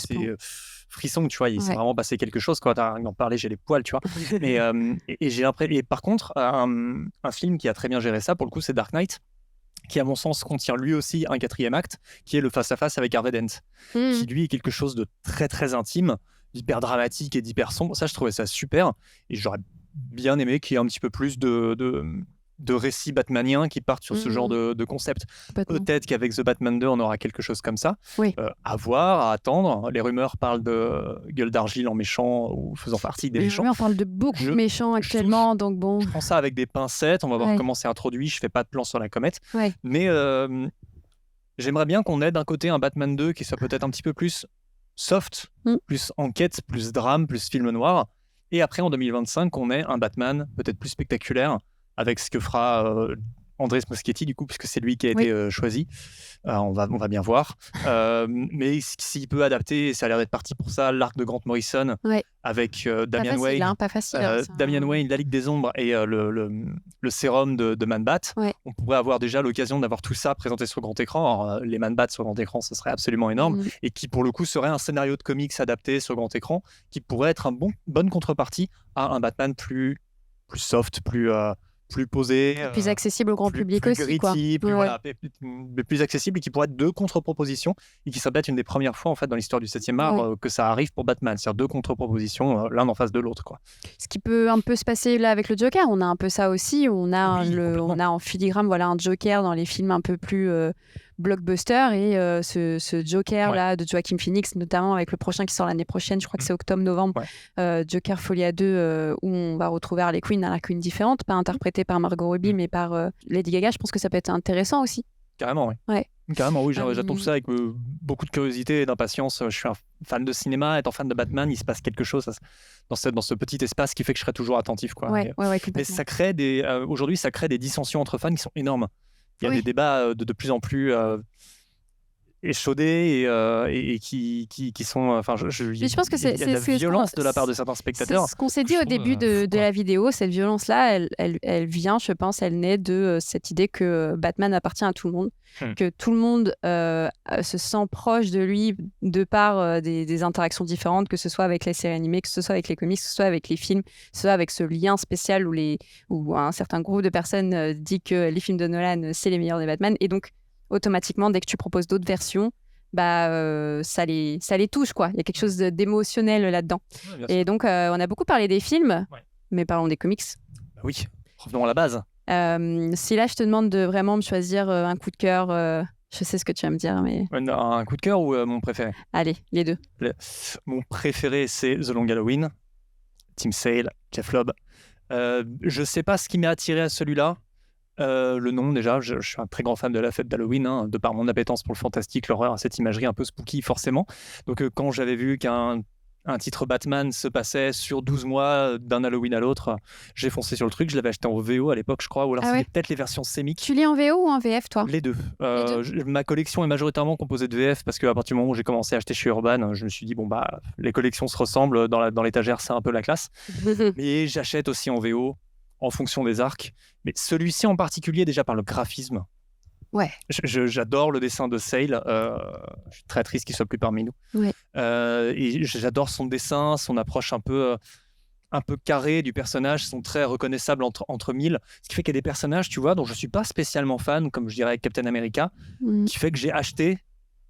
[SPEAKER 2] frisson, tu vois, il s'est
[SPEAKER 1] Ouais.
[SPEAKER 2] vraiment passé quelque chose, quand t'as d'en parler, j'ai les poils, tu vois. Et j'ai l'impression, et par contre, un film qui a très bien géré ça, pour le coup, c'est Dark Knight, qui, à mon sens, contient lui aussi un 4e acte, qui est le face-à-face avec Harvey Dent, qui lui est quelque chose de très très intime, d'hyper dramatique et d'hyper sombre. Ça, je trouvais ça super, et j'aurais bien aimé qu'il y ait un petit peu plus de récits batmaniens qui partent sur ce genre de concept.
[SPEAKER 1] Complètement.
[SPEAKER 2] Peut-être qu'avec The Batman 2, on aura quelque chose comme ça.
[SPEAKER 1] Oui.
[SPEAKER 2] À voir, à attendre. Les rumeurs parlent de Gueule d'Argile en méchant ou faisant partie des méchants.
[SPEAKER 1] On parle de beaucoup de méchants actuellement, donc bon.
[SPEAKER 2] Je prends ça avec des pincettes, on va voir
[SPEAKER 1] Ouais.
[SPEAKER 2] comment c'est introduit. Je fais pas de plan sur la comète.
[SPEAKER 1] Ouais.
[SPEAKER 2] Mais j'aimerais bien qu'on ait d'un côté un Batman 2 qui soit peut-être un petit peu plus soft, plus enquête, plus drame, plus film noir. Et après, en 2025, qu'on ait un Batman peut-être plus spectaculaire, avec ce que fera Andrés Muschietti, du coup, puisque c'est lui qui a été choisi. On va bien voir. Mais s'il peut adapter, ça a l'air d'être parti pour ça, l'arc de Grant Morrison, avec Damian Wayne,
[SPEAKER 1] pas facile.
[SPEAKER 2] Damian Wayne, la Ligue des Ombres et le sérum de Man-Bat. On pourrait avoir déjà l'occasion d'avoir tout ça présenté sur grand écran. Alors, les Man-Bat sur grand écran, ce serait absolument énorme. Et qui, pour le coup, serait un scénario de comics adapté sur grand écran, qui pourrait être bonne contrepartie à un Batman plus soft, plus posé,
[SPEAKER 1] plus accessible au grand public
[SPEAKER 2] plus
[SPEAKER 1] aussi,
[SPEAKER 2] gritty,
[SPEAKER 1] quoi.
[SPEAKER 2] Voilà, plus accessible, et qui pourrait être 2 contre-propositions, et qui serait peut-être une des premières fois en fait dans l'histoire du 7e art que ça arrive pour Batman, c'est-à-dire 2 contre-propositions, l'un en face de l'autre, quoi.
[SPEAKER 1] Ce qui peut un peu se passer là avec le Joker, on a un peu ça aussi, on a en filigrane, voilà, un Joker dans les films un peu plus blockbuster, et ce Joker là de Joaquin Phoenix, notamment avec le prochain qui sort l'année prochaine, je crois que c'est octobre-novembre, Joker Folia 2, où on va retrouver Harley Quinn différente, pas interprétée par Margot Robbie mais par Lady Gaga. Je pense que ça peut être intéressant aussi.
[SPEAKER 2] Carrément, oui. Carrément, oui, j'attends tout ça avec beaucoup de curiosité et d'impatience. Je suis un fan de cinéma, étant fan de Batman, il se passe quelque chose dans ce petit espace qui fait que je serai toujours attentif, quoi. Mais ça crée aujourd'hui, ça crée des dissensions entre fans qui sont énormes. Il y a des débats de plus en plus échaudés et qui sont. Enfin,
[SPEAKER 1] je pense que
[SPEAKER 2] il y a de la violence de la part de certains spectateurs.
[SPEAKER 1] C'est ce qu'on s'est dit au début de la vidéo. Cette violence-là, elle vient, je pense, elle naît de cette idée que Batman appartient à tout le monde, que tout le monde se sent proche de lui de par des interactions différentes, que ce soit avec les séries animées, que ce soit avec les comics, que ce soit avec les films, que ce soit avec ce lien spécial où un certain groupe de personnes dit que les films de Nolan, c'est les meilleurs des Batman. Et donc, automatiquement, dès que tu proposes d'autres versions, ça les touche, quoi. Il y a quelque chose d'émotionnel là-dedans. Et donc, on a beaucoup parlé des films, mais parlons des comics.
[SPEAKER 2] Oui, revenons à la base.
[SPEAKER 1] Si là, je te demande de vraiment me choisir un coup de cœur, je sais ce que tu vas me dire, mais...
[SPEAKER 2] Un coup de cœur ou mon préféré?
[SPEAKER 1] Allez, les deux.
[SPEAKER 2] Mon préféré, c'est The Long Halloween, Tim Sale, Jeff Loeb. Je sais pas ce qui m'a attiré à celui-là. Le nom, déjà, je suis un très grand fan de la fête d'Halloween, de par mon appétence pour le fantastique, l'horreur, cette imagerie un peu spooky, forcément. Donc, quand j'avais vu qu'un titre Batman se passait sur 12 mois d'un Halloween à l'autre, j'ai foncé sur le truc. Je l'avais acheté en VO à l'époque, je crois, ou alors c'était peut-être les versions sémiques.
[SPEAKER 1] Tu lis en VO ou en VF, toi?
[SPEAKER 2] Les deux. Ma collection est majoritairement composée de VF, parce qu'à partir du moment où j'ai commencé à acheter chez Urban, je me suis dit, les collections se ressemblent, dans l'étagère, c'est un peu la classe. Mais j'achète aussi en VO, en fonction des arcs. Mais celui-ci en particulier, déjà par le graphisme. J'adore le dessin de Sale. Je suis très triste qu'il soit plus parmi nous. Et j'adore son dessin, son approche un peu carrée du personnage, sont très reconnaissables entre mille. Ce qui fait qu'il y a des personnages, tu vois, dont je suis pas spécialement fan, comme je dirais avec Captain America, qui fait que j'ai acheté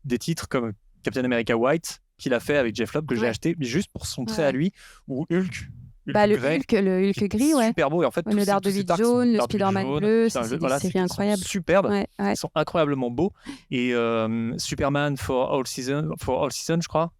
[SPEAKER 2] des titres comme Captain America White, qu'il a fait avec Jeff Loeb, que j'ai acheté juste pour son trait à lui, ou Hulk.
[SPEAKER 1] Le Hulk gris,
[SPEAKER 2] super beau, et en fait
[SPEAKER 1] le Daredevil jaune, le Spider-Man bleu, c'est des séries incroyables,
[SPEAKER 2] superbes, ils sont incroyablement beaux. Et Superman for All Season, je crois.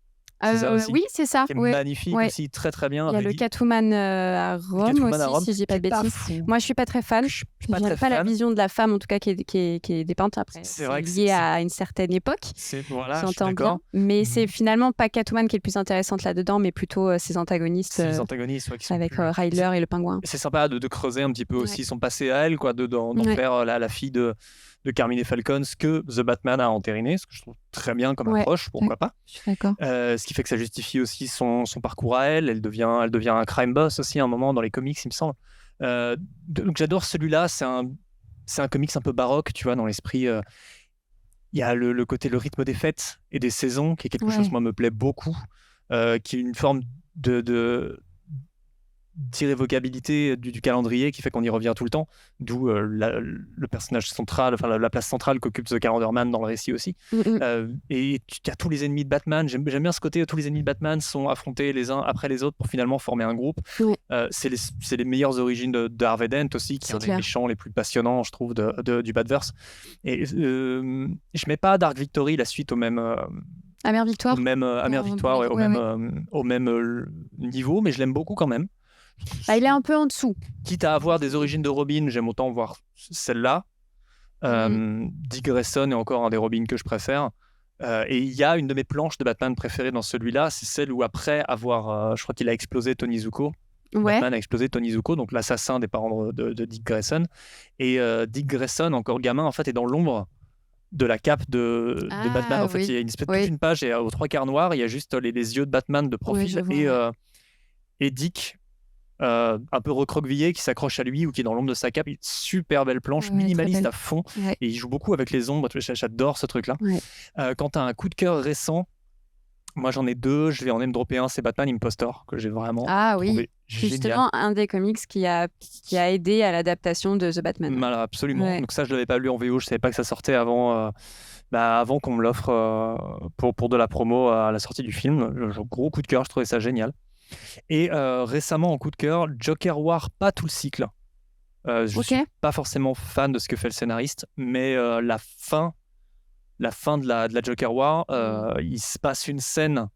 [SPEAKER 1] Oui, c'est ça.
[SPEAKER 2] Qui est magnifique aussi, très très bien.
[SPEAKER 1] Il y a le Catwoman à Rome aussi, si je dis pas de bêtises. Moi, je suis pas très fan. Je n'aime pas la vision de la femme, en tout cas, qui est dépeinte après.
[SPEAKER 2] C'est vrai que
[SPEAKER 1] lié à une certaine époque. J'entends bien. Mais c'est finalement pas Catwoman qui est le plus intéressante là-dedans, mais plutôt ses antagonistes. Avec Ryler et le Pingouin.
[SPEAKER 2] C'est sympa de creuser un petit peu aussi son passé à elle, quoi, d'en faire la fille de Carmine Falcon, ce que The Batman a entériné, ce que je trouve très bien comme approche, pourquoi pas.
[SPEAKER 1] Je suis d'accord.
[SPEAKER 2] Ce qui fait que ça justifie aussi son parcours à elle. Elle devient un crime boss aussi à un moment dans les comics, il me semble. Donc j'adore celui-là. C'est un comics un peu baroque, tu vois, dans l'esprit. Il y a le côté, le rythme des fêtes et des saisons, qui est quelque chose, moi, me plaît beaucoup. qui est une forme d'irrévocabilité du calendrier qui fait qu'on y revient tout le temps, d'où le personnage central, enfin la place centrale qu'occupe The Calendar Man dans le récit aussi. Et tu as tous les ennemis de Batman, j'aime bien ce côté, tous les ennemis de Batman sont affrontés les uns après les autres pour finalement former un groupe. C'est les meilleures origines de Harvey Dent aussi, qui est un des méchants les plus passionnants, je trouve, du Batverse. Et je mets pas Dark Victory, la suite, au même...
[SPEAKER 1] Amère Victoire.
[SPEAKER 2] Amère Victoire, au même niveau, mais je l'aime beaucoup quand même.
[SPEAKER 1] Il est un peu en dessous.
[SPEAKER 2] Quitte à avoir des origines de Robin, j'aime autant voir celle-là. Dick Grayson est encore un des Robins que je préfère. Et il y a une de mes planches de Batman préférées dans celui-là, c'est celle où après avoir, je crois qu'il a explosé Tony Zuko. Batman a explosé Tony Zuko, donc l'assassin des parents de Dick Grayson. Et Dick Grayson, encore gamin, en fait, est dans l'ombre de la cape de Batman. En fait, il y a une espèce toute une page et aux 3/4 noir, il y a juste les yeux de Batman de profil et Dick. Un peu recroquevillé qui s'accroche à lui ou qui est dans l'ombre de sa cape. Super belle planche, minimaliste à fond, et il joue beaucoup avec les ombres. J'adore ce truc là. Quand tu as un coup de cœur récent, moi j'en ai deux, je vais en dropper un, c'est Batman Impostor, que j'ai vraiment trouvé génial.
[SPEAKER 1] Justement un des comics qui a aidé à l'adaptation de The Batman.
[SPEAKER 2] Voilà, absolument. Donc ça, je l'avais pas lu en VO, je savais pas que ça sortait avant qu'on me l'offre pour de la promo à la sortie du film. Gros coup de cœur, je trouvais ça génial. Et récemment, en coup de cœur, Joker War, pas tout le cycle. Je suis pas forcément fan de ce que fait le scénariste, mais la fin de la Joker War, il se passe une scène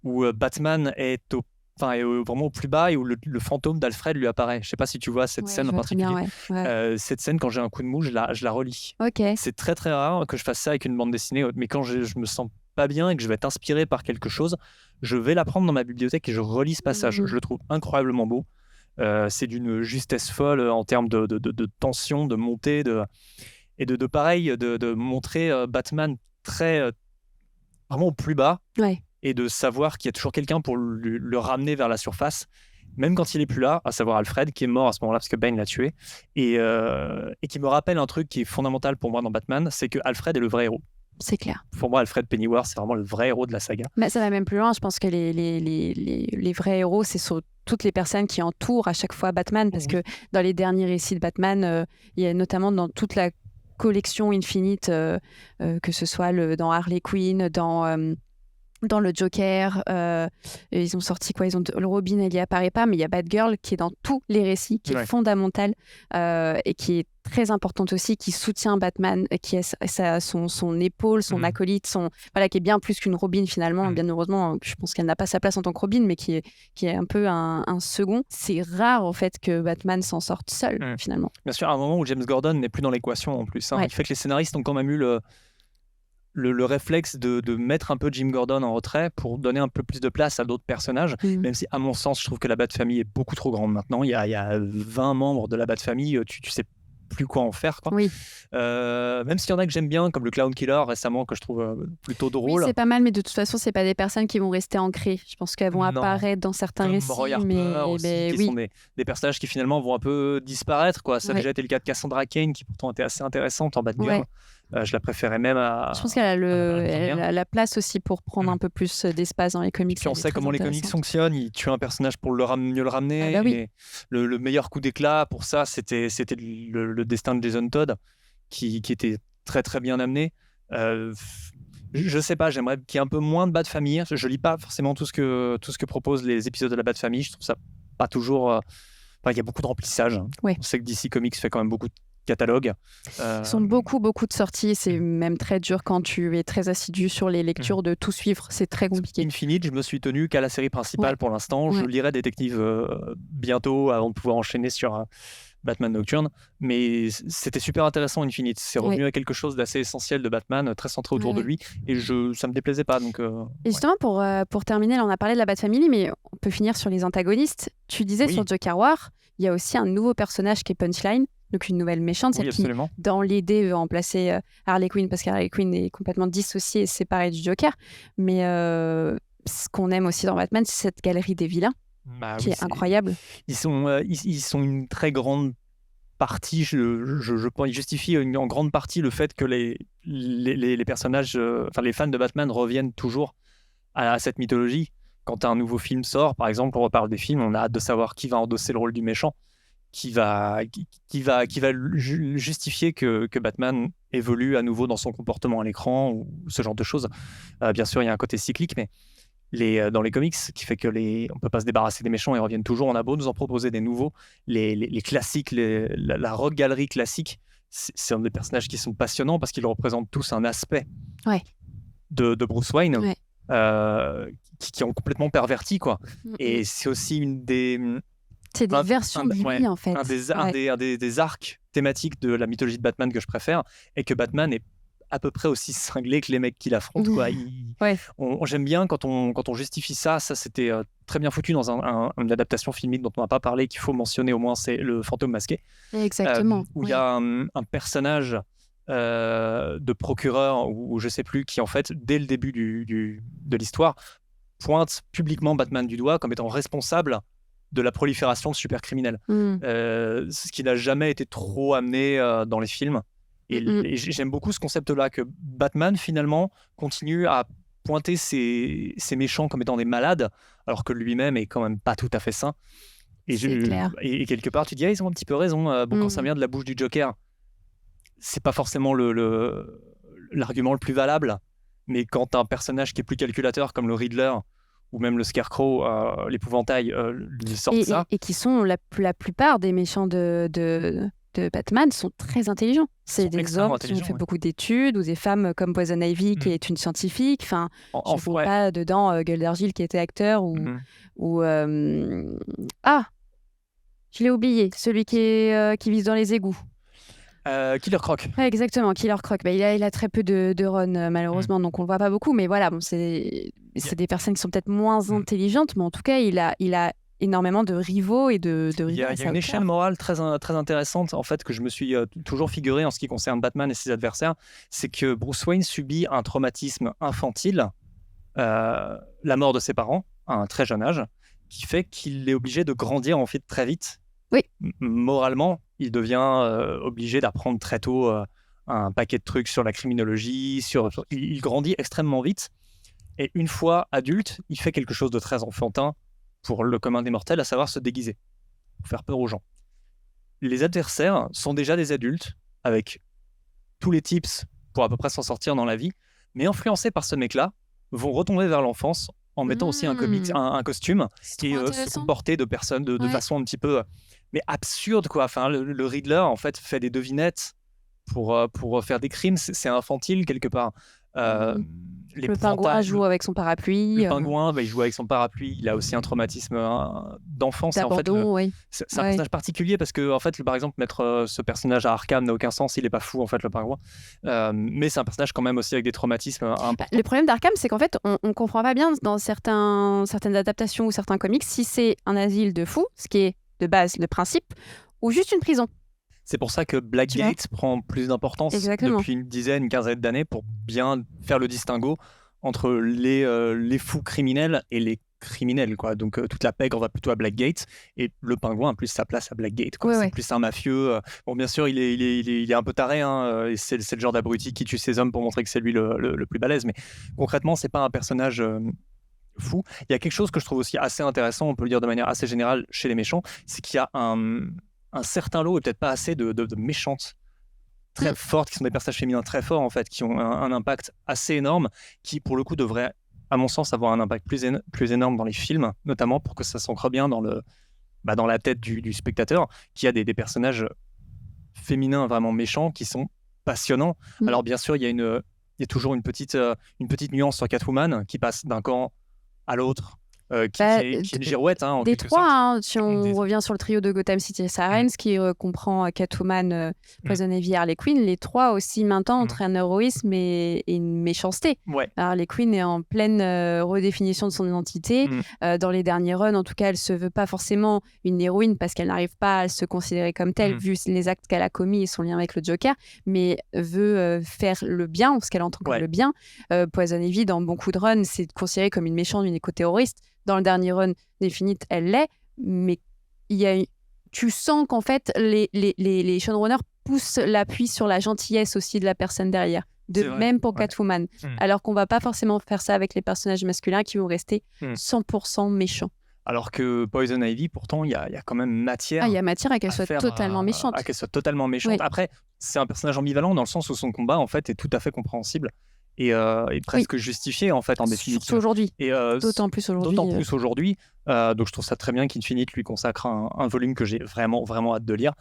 [SPEAKER 2] où Batman est vraiment au plus bas et où le fantôme d'Alfred lui apparaît. Je sais pas si tu vois cette scène en particulier. Cette scène, quand j'ai un coup de mou, je la relis. C'est très très rare que je fasse ça avec une bande dessinée, mais quand je me sens pas bien et que je vais être inspiré par quelque chose, je vais la prendre dans ma bibliothèque et je relis ce passage. Je le trouve incroyablement beau. C'est d'une justesse folle en termes de tension, de montée, et de montrer Batman très vraiment au plus bas, et de savoir qu'il y a toujours quelqu'un pour le ramener vers la surface, même quand il est plus là, à savoir Alfred, qui est mort à ce moment-là parce que Bane l'a tué, et qui me rappelle un truc qui est fondamental pour moi dans Batman, c'est que Alfred est le vrai héros.
[SPEAKER 1] C'est clair.
[SPEAKER 2] Pour moi, Alfred Pennyworth, c'est vraiment le vrai héros de la saga.
[SPEAKER 1] Mais ça va même plus loin. Je pense que les vrais héros, c'est sur toutes les personnes qui entourent à chaque fois Batman. Parce que dans les derniers récits de Batman, il y a notamment dans toute la collection Infinite, que ce soit dans Harley Quinn, dans le Joker, ils ont sorti le Robin, elle y apparaît pas, mais il y a Batgirl qui est dans tous les récits, qui est fondamentale et qui est très importante aussi, qui soutient Batman, qui a son épaule, son acolyte, qui est bien plus qu'une Robin finalement. Bien heureusement, je pense qu'elle n'a pas sa place en tant que Robin, mais qui est un peu un second. C'est rare en fait que Batman s'en sorte seul finalement.
[SPEAKER 2] Bien sûr, à un moment où James Gordon n'est plus dans l'équation en plus. Il fait que les scénaristes ont quand même eu le réflexe de mettre un peu Jim Gordon en retrait pour donner un peu plus de place à d'autres personnages, même si à mon sens je trouve que la Bat-Famille est beaucoup trop grande maintenant. Il y a 20 membres de la Bat-Famille, tu sais plus quoi en faire, quoi. Même s'il y en a que j'aime bien, comme le Clown Killer récemment, que je trouve plutôt drôle.
[SPEAKER 1] C'est pas mal, mais de toute façon c'est pas des personnes qui vont rester ancrées. Je pense qu'elles vont apparaître dans certains récits,
[SPEAKER 2] Roy Harper aussi, qui sont des personnages qui finalement vont un peu disparaître, quoi. Ça a déjà été le cas de Cassandra Cain, qui pourtant était assez intéressante en Batgirl. Je la préférais même à...
[SPEAKER 1] Je pense qu'elle a la place aussi pour prendre un peu plus d'espace dans les comics.
[SPEAKER 2] Puis on sait comment les comics fonctionnent. Il tue un personnage pour mieux le ramener. Et le meilleur coup d'éclat pour ça, c'était le destin de Jason Todd, qui était très très bien amené. Je sais pas, j'aimerais qu'il y ait un peu moins de Bat-Famille. Je lis pas forcément tout ce que proposent les épisodes de la Bat-Famille. Je trouve ça pas toujours... il y a beaucoup de remplissage. On sait que DC Comics fait quand même beaucoup de catalogue.
[SPEAKER 1] Ils sont beaucoup de sorties. C'est même très dur quand tu es très assidu sur les lectures de tout suivre. C'est très compliqué.
[SPEAKER 2] Infinite, je me suis tenu qu'à la série principale pour l'instant. Je lirai Détective bientôt avant de pouvoir enchaîner sur Batman Nocturne. Mais c'était super intéressant, Infinite. C'est revenu à quelque chose d'assez essentiel de Batman, très centré autour de lui. Et ça me déplaisait pas. Donc,
[SPEAKER 1] et justement, pour terminer, là, on a parlé de la Bat-Family, mais on peut finir sur les antagonistes. Tu disais sur Joker War, il y a aussi un nouveau personnage qui est Punchline. Donc une nouvelle méchante, celle qui, dans l'idée, veut remplacer Harley Quinn, parce qu'Harley Quinn est complètement dissociée et séparée du Joker. Mais ce qu'on aime aussi dans Batman, c'est cette galerie des vilains, qui est incroyable.
[SPEAKER 2] Ils sont une très grande partie, je pense, ils justifient en grande partie le fait que les personnages, les fans de Batman reviennent toujours à cette mythologie. quand un nouveau film sort, par exemple, on reparle des films, on a hâte de savoir qui va endosser le rôle du méchant, qui va justifier que Batman évolue à nouveau dans son comportement à l'écran ou ce genre de choses. Bien sûr, il y a un côté cyclique, mais dans les comics, qui fait que on peut pas se débarrasser des méchants, ils reviennent toujours. On a beau nous en proposer des nouveaux, les classiques, la rock galerie classique, c'est un des personnages qui sont passionnants parce qu'ils représentent tous un aspect
[SPEAKER 1] Ouais.
[SPEAKER 2] de Bruce Wayne
[SPEAKER 1] Ouais.
[SPEAKER 2] qui ont complètement perverti, quoi. Et c'est aussi une des...
[SPEAKER 1] C'est des versions de lui, en fait.
[SPEAKER 2] Un des arcs thématiques de la mythologie de Batman que je préfère, et que Batman est à peu près aussi cinglé que les mecs qui l'affrontent, quoi. J'aime bien quand on justifie ça. Ça, c'était très bien foutu dans une adaptation filmique dont on n'a pas parlé, qu'il faut mentionner au moins, c'est Le Fantôme Masqué.
[SPEAKER 1] Exactement.
[SPEAKER 2] Où il y a un personnage de procureur, ou je sais plus, qui en fait, dès le début de l'histoire, pointe publiquement Batman du doigt comme étant responsable de la prolifération de supercriminels. Ce qui n'a jamais été trop amené dans les films. Et j'aime beaucoup ce concept-là, que Batman, finalement, continue à pointer ces méchants comme étant des malades, alors que lui-même est quand même pas tout à fait sain. Et quelque part, tu dis, ils ont un petit peu raison. Quand ça vient de la bouche du Joker, c'est pas forcément l'argument le plus valable. Mais quand un personnage qui est plus calculateur, comme le Riddler, ou même le Scarecrow, l'épouvantail, lui sortent ça.
[SPEAKER 1] Et qui sont la plupart des méchants de Batman sont très intelligents. C'est des hommes qui ont fait beaucoup d'études, ou des femmes comme Poison Ivy qui est une scientifique. Enfin, je ne vois pas dedans Gueule d'Argile qui était acteur ou je l'ai oublié, celui qui vise dans les égouts.
[SPEAKER 2] Killer Croc.
[SPEAKER 1] Ouais, exactement, Killer Croc. Il a très peu de run, malheureusement, donc on le voit pas beaucoup. Mais voilà, c'est des personnes qui sont peut-être moins intelligentes, mais en tout cas, il a énormément de rivaux et de rivaux.
[SPEAKER 2] Il y a une échelle morale très intéressante, en fait, que je me suis toujours figuré en ce qui concerne Batman et ses adversaires. C'est que Bruce Wayne subit un traumatisme infantile, la mort de ses parents à un très jeune âge, qui fait qu'il est obligé de grandir en fait très vite.
[SPEAKER 1] Oui.
[SPEAKER 2] Moralement, il devient obligé d'apprendre très tôt un paquet de trucs sur la criminologie. Il grandit extrêmement vite. Et une fois adulte, il fait quelque chose de très enfantin pour le commun des mortels, à savoir se déguiser, pour faire peur aux gens. Les adversaires sont déjà des adultes, avec tous les tips pour à peu près s'en sortir dans la vie, mais influencés par ce mec-là, vont retomber vers l'enfance en mettant aussi un costume et se comporter de personnes de façon un petit peu mais absurde, quoi. Enfin, le Riddler, en fait, fait des devinettes pour faire des crimes. C'est infantile, quelque part.
[SPEAKER 1] Le pingouin joue avec son parapluie.
[SPEAKER 2] Le pingouin, il joue avec son parapluie. Il a aussi un traumatisme d'enfance. En fait, c'est un personnage particulier parce que, en fait, par exemple, mettre ce personnage à Arkham n'a aucun sens. Il n'est pas fou, en fait, le pingouin. Mais c'est un personnage quand même aussi avec des traumatismes importants.
[SPEAKER 1] Le problème d'Arkham, c'est qu'en fait, on ne comprend pas bien dans certaines adaptations ou certains comics si c'est un asile de fous, ce qui est de base le principe, ou juste une prison.
[SPEAKER 2] C'est pour ça que Blackgate prend plus d'importance depuis une quinzaine d'années pour bien faire le distinguo entre les fous criminels et les criminels, quoi. Donc toute la pègre va plutôt à Blackgate et le pingouin a plus sa place à Blackgate, quoi. C'est plus un mafieux. Bon, bien sûr, il est un peu taré, et c'est le genre d'abruti qui tue ses hommes pour montrer que c'est lui le plus balèze. Mais concrètement, c'est pas un personnage fou. Il y a quelque chose que je trouve aussi assez intéressant, on peut le dire de manière assez générale chez les méchants, c'est qu'il y a un certain lot, et peut-être pas assez, de méchantes très fortes, qui sont des personnages féminins très forts, en fait, qui ont un impact assez énorme, qui, pour le coup, devraient, à mon sens, avoir un impact plus énorme dans les films, notamment pour que ça s'ancre bien dans la tête du spectateur, qui a des personnages féminins vraiment méchants, qui sont passionnants. Alors, bien sûr, il y a toujours une petite nuance sur Catwoman, qui passe d'un camp à l'autre, qui est une girouette, en
[SPEAKER 1] des
[SPEAKER 2] quelque
[SPEAKER 1] trois,
[SPEAKER 2] sorte.
[SPEAKER 1] si on revient sur le trio de Gotham City Sirens, qui comprend Catwoman, Poison Ivy et Harley Quinn, les trois aussi maintenant entre un héroïsme et une méchanceté. Harley Quinn est en pleine redéfinition de son identité. Dans les derniers runs, en tout cas, elle se veut pas forcément une héroïne parce qu'elle n'arrive pas à se considérer comme telle, vu les actes qu'elle a commis et son lien avec le Joker, mais veut faire le bien, ou ce qu'elle entend comme le bien. Poison Ivy, dans beaucoup de runs, c'est considéré comme une méchante, une éco-terroriste. Dans le dernier run Definite, elle l'est, mais tu sens qu'en fait, les showrunners poussent l'appui sur la gentillesse aussi de la personne derrière. De même pour Catwoman. Alors qu'on va pas forcément faire ça avec les personnages masculins qui vont rester 100% méchants.
[SPEAKER 2] Alors que Poison Ivy, pourtant, il y a quand même matière.
[SPEAKER 1] Il y a matière à qu'elle soit totalement méchante.
[SPEAKER 2] À qu'elle soit totalement méchante. Oui. Après, c'est un personnage ambivalent dans le sens où son combat, en fait, est tout à fait compréhensible et presque justifié, en fait, en définitive.
[SPEAKER 1] Surtout aujourd'hui. D'autant plus aujourd'hui.
[SPEAKER 2] Donc, je trouve ça très bien qu'Infinite lui consacre un volume que j'ai vraiment, vraiment hâte de lire.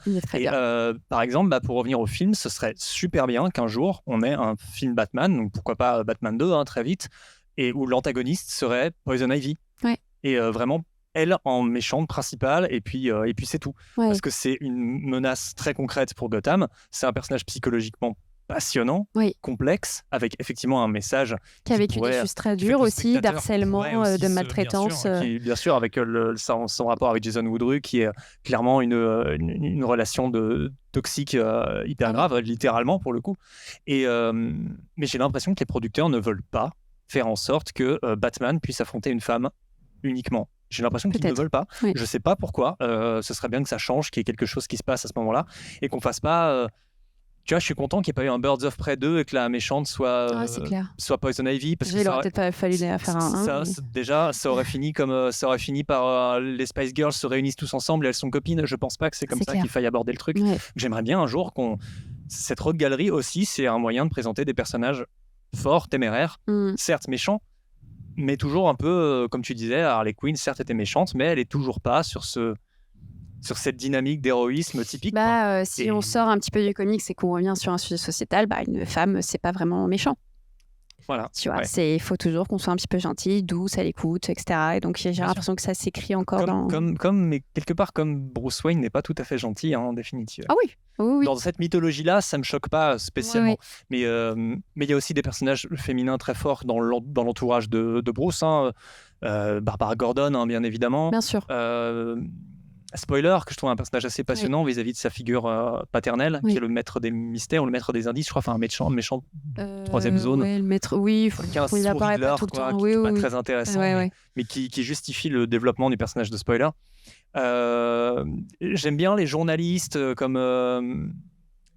[SPEAKER 2] Par exemple, pour revenir au film, ce serait super bien qu'un jour, on ait un film Batman, donc pourquoi pas Batman 2, très vite, et où l'antagoniste serait Poison Ivy.
[SPEAKER 1] Ouais.
[SPEAKER 2] Et vraiment, elle en méchante principale, et puis c'est tout. Parce que c'est une menace très concrète pour Gotham. C'est un personnage psychologiquement passionnant, complexe, avec effectivement un message
[SPEAKER 1] qui a vécu des choses très dures aussi, d'harcèlement, de maltraitance.
[SPEAKER 2] Bien sûr, avec son rapport avec Jason Woodrue, qui est clairement une relation toxique hyper grave, littéralement pour le coup. Mais j'ai l'impression que les producteurs ne veulent pas faire en sorte que Batman puisse affronter une femme uniquement. J'ai l'impression qu'ils ne veulent pas. Je ne sais pas pourquoi. Ce serait bien que ça change, qu'il y ait quelque chose qui se passe à ce moment-là et qu'on fasse pas. Tu vois, je suis content qu'il n'y ait pas eu un Birds of Prey 2 et que la méchante soit Poison Ivy. Parce
[SPEAKER 1] il aurait peut-être pas fallu faire un.
[SPEAKER 2] Déjà, ça aurait fini par les Spice Girls se réunissent tous ensemble et elles sont copines. Je pense pas que c'est comme ça qu'il faille aborder le truc. J'aimerais bien un jour cette rogue galerie aussi, c'est un moyen de présenter des personnages forts, téméraires, certes méchants, mais toujours un peu, comme tu disais, Harley Quinn, certes, était méchante, mais elle est toujours pas sur cette dynamique d'héroïsme typique.
[SPEAKER 1] Si on sort un petit peu du comics et qu'on revient sur un sujet sociétal, une femme, c'est pas vraiment méchant.
[SPEAKER 2] Voilà.
[SPEAKER 1] Tu vois, il faut toujours qu'on soit un petit peu gentil, douce, à l'écoute, etc. Et donc, j'ai l'impression que ça s'écrit encore
[SPEAKER 2] mais quelque part, comme Bruce Wayne n'est pas tout à fait gentil, en définitive.
[SPEAKER 1] Ah oui. Oui.
[SPEAKER 2] Dans cette mythologie-là, ça me choque pas spécialement. Mais il y a aussi des personnages féminins très forts dans l'entourage de Bruce. Barbara Gordon, bien évidemment.
[SPEAKER 1] Bien sûr.
[SPEAKER 2] Spoiler, que je trouve un personnage assez passionnant vis-à-vis de sa figure paternelle, qui est le maître des mystères ou le maître des indices, je crois, un méchant troisième zone.
[SPEAKER 1] Le maître, il apparaît pas tout le temps.
[SPEAKER 2] Qui est pas très intéressant, mais qui justifie le développement du personnage de Spoiler. J'aime bien les journalistes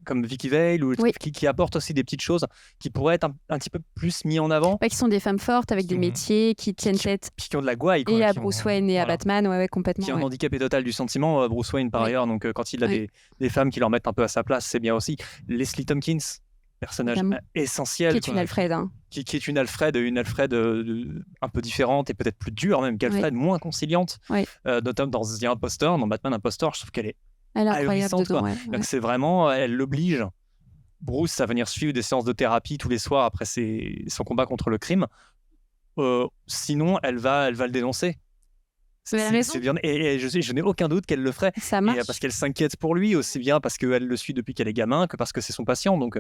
[SPEAKER 2] comme Vicky Vale qui apportent aussi des petites choses qui pourraient être un petit peu plus mis en avant.
[SPEAKER 1] Qui sont des femmes fortes avec des métiers, qui tiennent tête.
[SPEAKER 2] Qui ont de la gouaille.
[SPEAKER 1] Et à Bruce Wayne et à Batman, complètement.
[SPEAKER 2] Qui ont un handicapé total du sentiment, Bruce Wayne par ailleurs. Donc quand il a des femmes qui leur mettent un peu à sa place, c'est bien aussi. Leslie Tompkins, personnage essentiel.
[SPEAKER 1] Qui est une Alfred.
[SPEAKER 2] Qui est une Alfred un peu différente et peut-être plus dure même qu'Alfred, moins conciliante. Notamment dans The Impostor, dans Batman Impostor, je trouve qu'elle est
[SPEAKER 1] incroyable dedans.
[SPEAKER 2] C'est vraiment, elle l'oblige Bruce à venir suivre des séances de thérapie tous les soirs après son combat contre le crime. Sinon, elle va le dénoncer. C'est bien, et je n'ai aucun doute qu'elle le ferait.
[SPEAKER 1] Ça marche.
[SPEAKER 2] Parce qu'elle s'inquiète pour lui, aussi bien parce qu'elle le suit depuis qu'elle est gamin que parce que c'est son patient. Donc,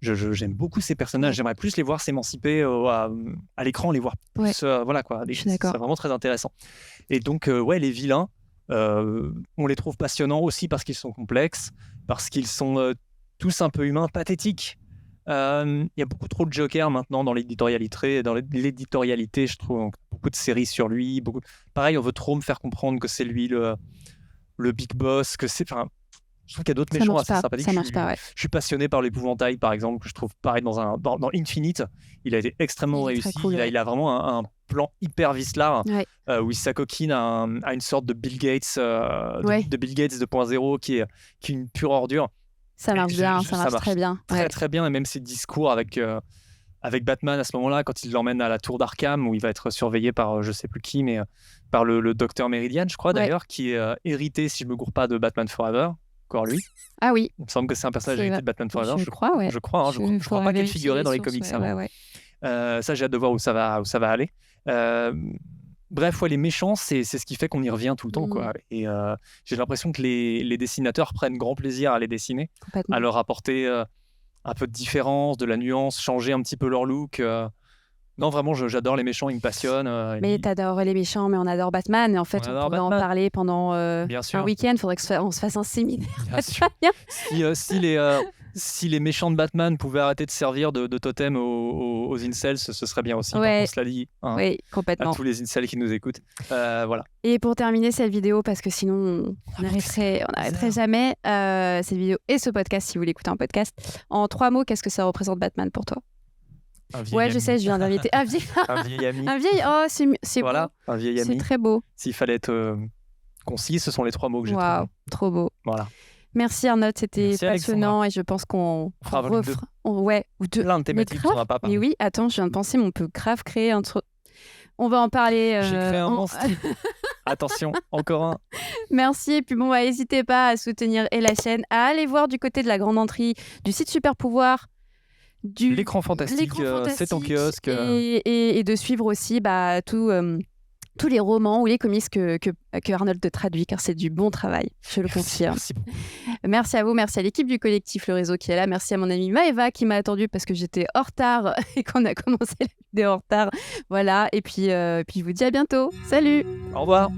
[SPEAKER 2] j'aime beaucoup ces personnages. J'aimerais plus les voir s'émanciper à l'écran, les voir plus. Voilà quoi. C'est vraiment très intéressant. Et donc, les vilains. On les trouve passionnants aussi parce qu'ils sont complexes, parce qu'ils sont tous un peu humains, pathétiques. Il y a beaucoup trop de Joker maintenant dans l'éditorialité, je trouve. Donc, beaucoup de séries sur lui. Pareil, on veut trop me faire comprendre que c'est lui le big boss, que c'est... Je trouve qu'il y a d'autres méchants assez sympathiques.
[SPEAKER 1] Ça marche pas,
[SPEAKER 2] Je suis passionné par l'épouvantail, par exemple, que je trouve pareil dans Infinite. Il a été extrêmement réussi.
[SPEAKER 1] Cool,
[SPEAKER 2] il a vraiment un plan hyper vicelard où il s'acoquine à une sorte de Bill Gates, de Bill Gates 2.0 qui est une pure ordure.
[SPEAKER 1] Ça marche bien, ça marche très bien.
[SPEAKER 2] Très bien, et même ses discours avec Batman à ce moment-là, quand il l'emmène à la tour d'Arkham, où il va être surveillé par je sais plus qui, mais par le docteur Meridian, je crois d'ailleurs, qui est hérité, si je me gourre pas, de Batman Forever. Encore lui.
[SPEAKER 1] Ah oui.
[SPEAKER 2] Il me semble que c'est un personnage hérité de Batman Forever.
[SPEAKER 1] Je crois,
[SPEAKER 2] Je crois pas qu'elle figurait dans les comics avant. Ça, j'ai hâte de voir où ça va aller. Bref, les méchants, c'est ce qui fait qu'on y revient tout le temps, quoi. Et j'ai l'impression que les dessinateurs prennent grand plaisir à les dessiner, à leur apporter un peu de différence, de la nuance, changer un petit peu leur look. Non, vraiment, j'adore les méchants, ils me passionnent.
[SPEAKER 1] Mais t'adores les méchants, mais on adore Batman. Et en fait, on pourrait en parler pendant un week-end. Il faudrait qu'on se fasse un séminaire.
[SPEAKER 2] Si les méchants de Batman pouvaient arrêter de servir de totem aux incels, ce serait bien aussi. On se l'a dit
[SPEAKER 1] complètement.
[SPEAKER 2] À tous les incels qui nous écoutent. Voilà.
[SPEAKER 1] Et pour terminer cette vidéo, parce que sinon on n'arrêterait jamais, cette vidéo et ce podcast, si vous voulez écouter un podcast, en 3 mots, qu'est-ce que ça représente Batman pour toi ?
[SPEAKER 2] Un vieil
[SPEAKER 1] Ouais, je
[SPEAKER 2] ami.
[SPEAKER 1] sais, je viens d'inviter un vieil,
[SPEAKER 2] Un vieil ami.
[SPEAKER 1] un vieil. Oh, c'est
[SPEAKER 2] Voilà,
[SPEAKER 1] beau,
[SPEAKER 2] un vieil
[SPEAKER 1] c'est
[SPEAKER 2] ami.
[SPEAKER 1] très beau.
[SPEAKER 2] S'il fallait être concis, ce sont les 3 mots que j'ai trouvés.
[SPEAKER 1] Waouh, trop beau.
[SPEAKER 2] Voilà.
[SPEAKER 1] Merci Arnaud, c'était
[SPEAKER 2] Merci, Alexandra.
[SPEAKER 1] passionnant et je pense qu'on
[SPEAKER 2] On fera un volume deux.
[SPEAKER 1] ouais, ou deux.
[SPEAKER 2] Plein de
[SPEAKER 1] Mais
[SPEAKER 2] thématiques dont on
[SPEAKER 1] grave.
[SPEAKER 2] n'a pas
[SPEAKER 1] Mais
[SPEAKER 2] parlé.
[SPEAKER 1] oui, attends, je viens de penser, mais on peut grave créer un truc. On va en parler.
[SPEAKER 2] J'ai créé un
[SPEAKER 1] en-
[SPEAKER 2] monstre. Attention, encore un.
[SPEAKER 1] Merci. Et puis bon, n'hésitez pas à soutenir et la chaîne, à aller voir du côté de la Grande Entrée, du site Super Pouvoir, du
[SPEAKER 2] L'écran fantastique, c'est en
[SPEAKER 1] Fantastique,
[SPEAKER 2] kiosque.
[SPEAKER 1] et de suivre aussi tous les romans ou les comics que Arnold te traduit, car c'est du bon travail, je le confirme.
[SPEAKER 2] Merci beaucoup.
[SPEAKER 1] Merci à vous, merci à l'équipe du collectif Le Réseau qui est là, merci à mon amie Maëva qui m'a attendu parce que j'étais en retard et qu'on a commencé la vidéo en retard. Voilà, et puis je vous dis à bientôt. Salut!
[SPEAKER 2] Au revoir.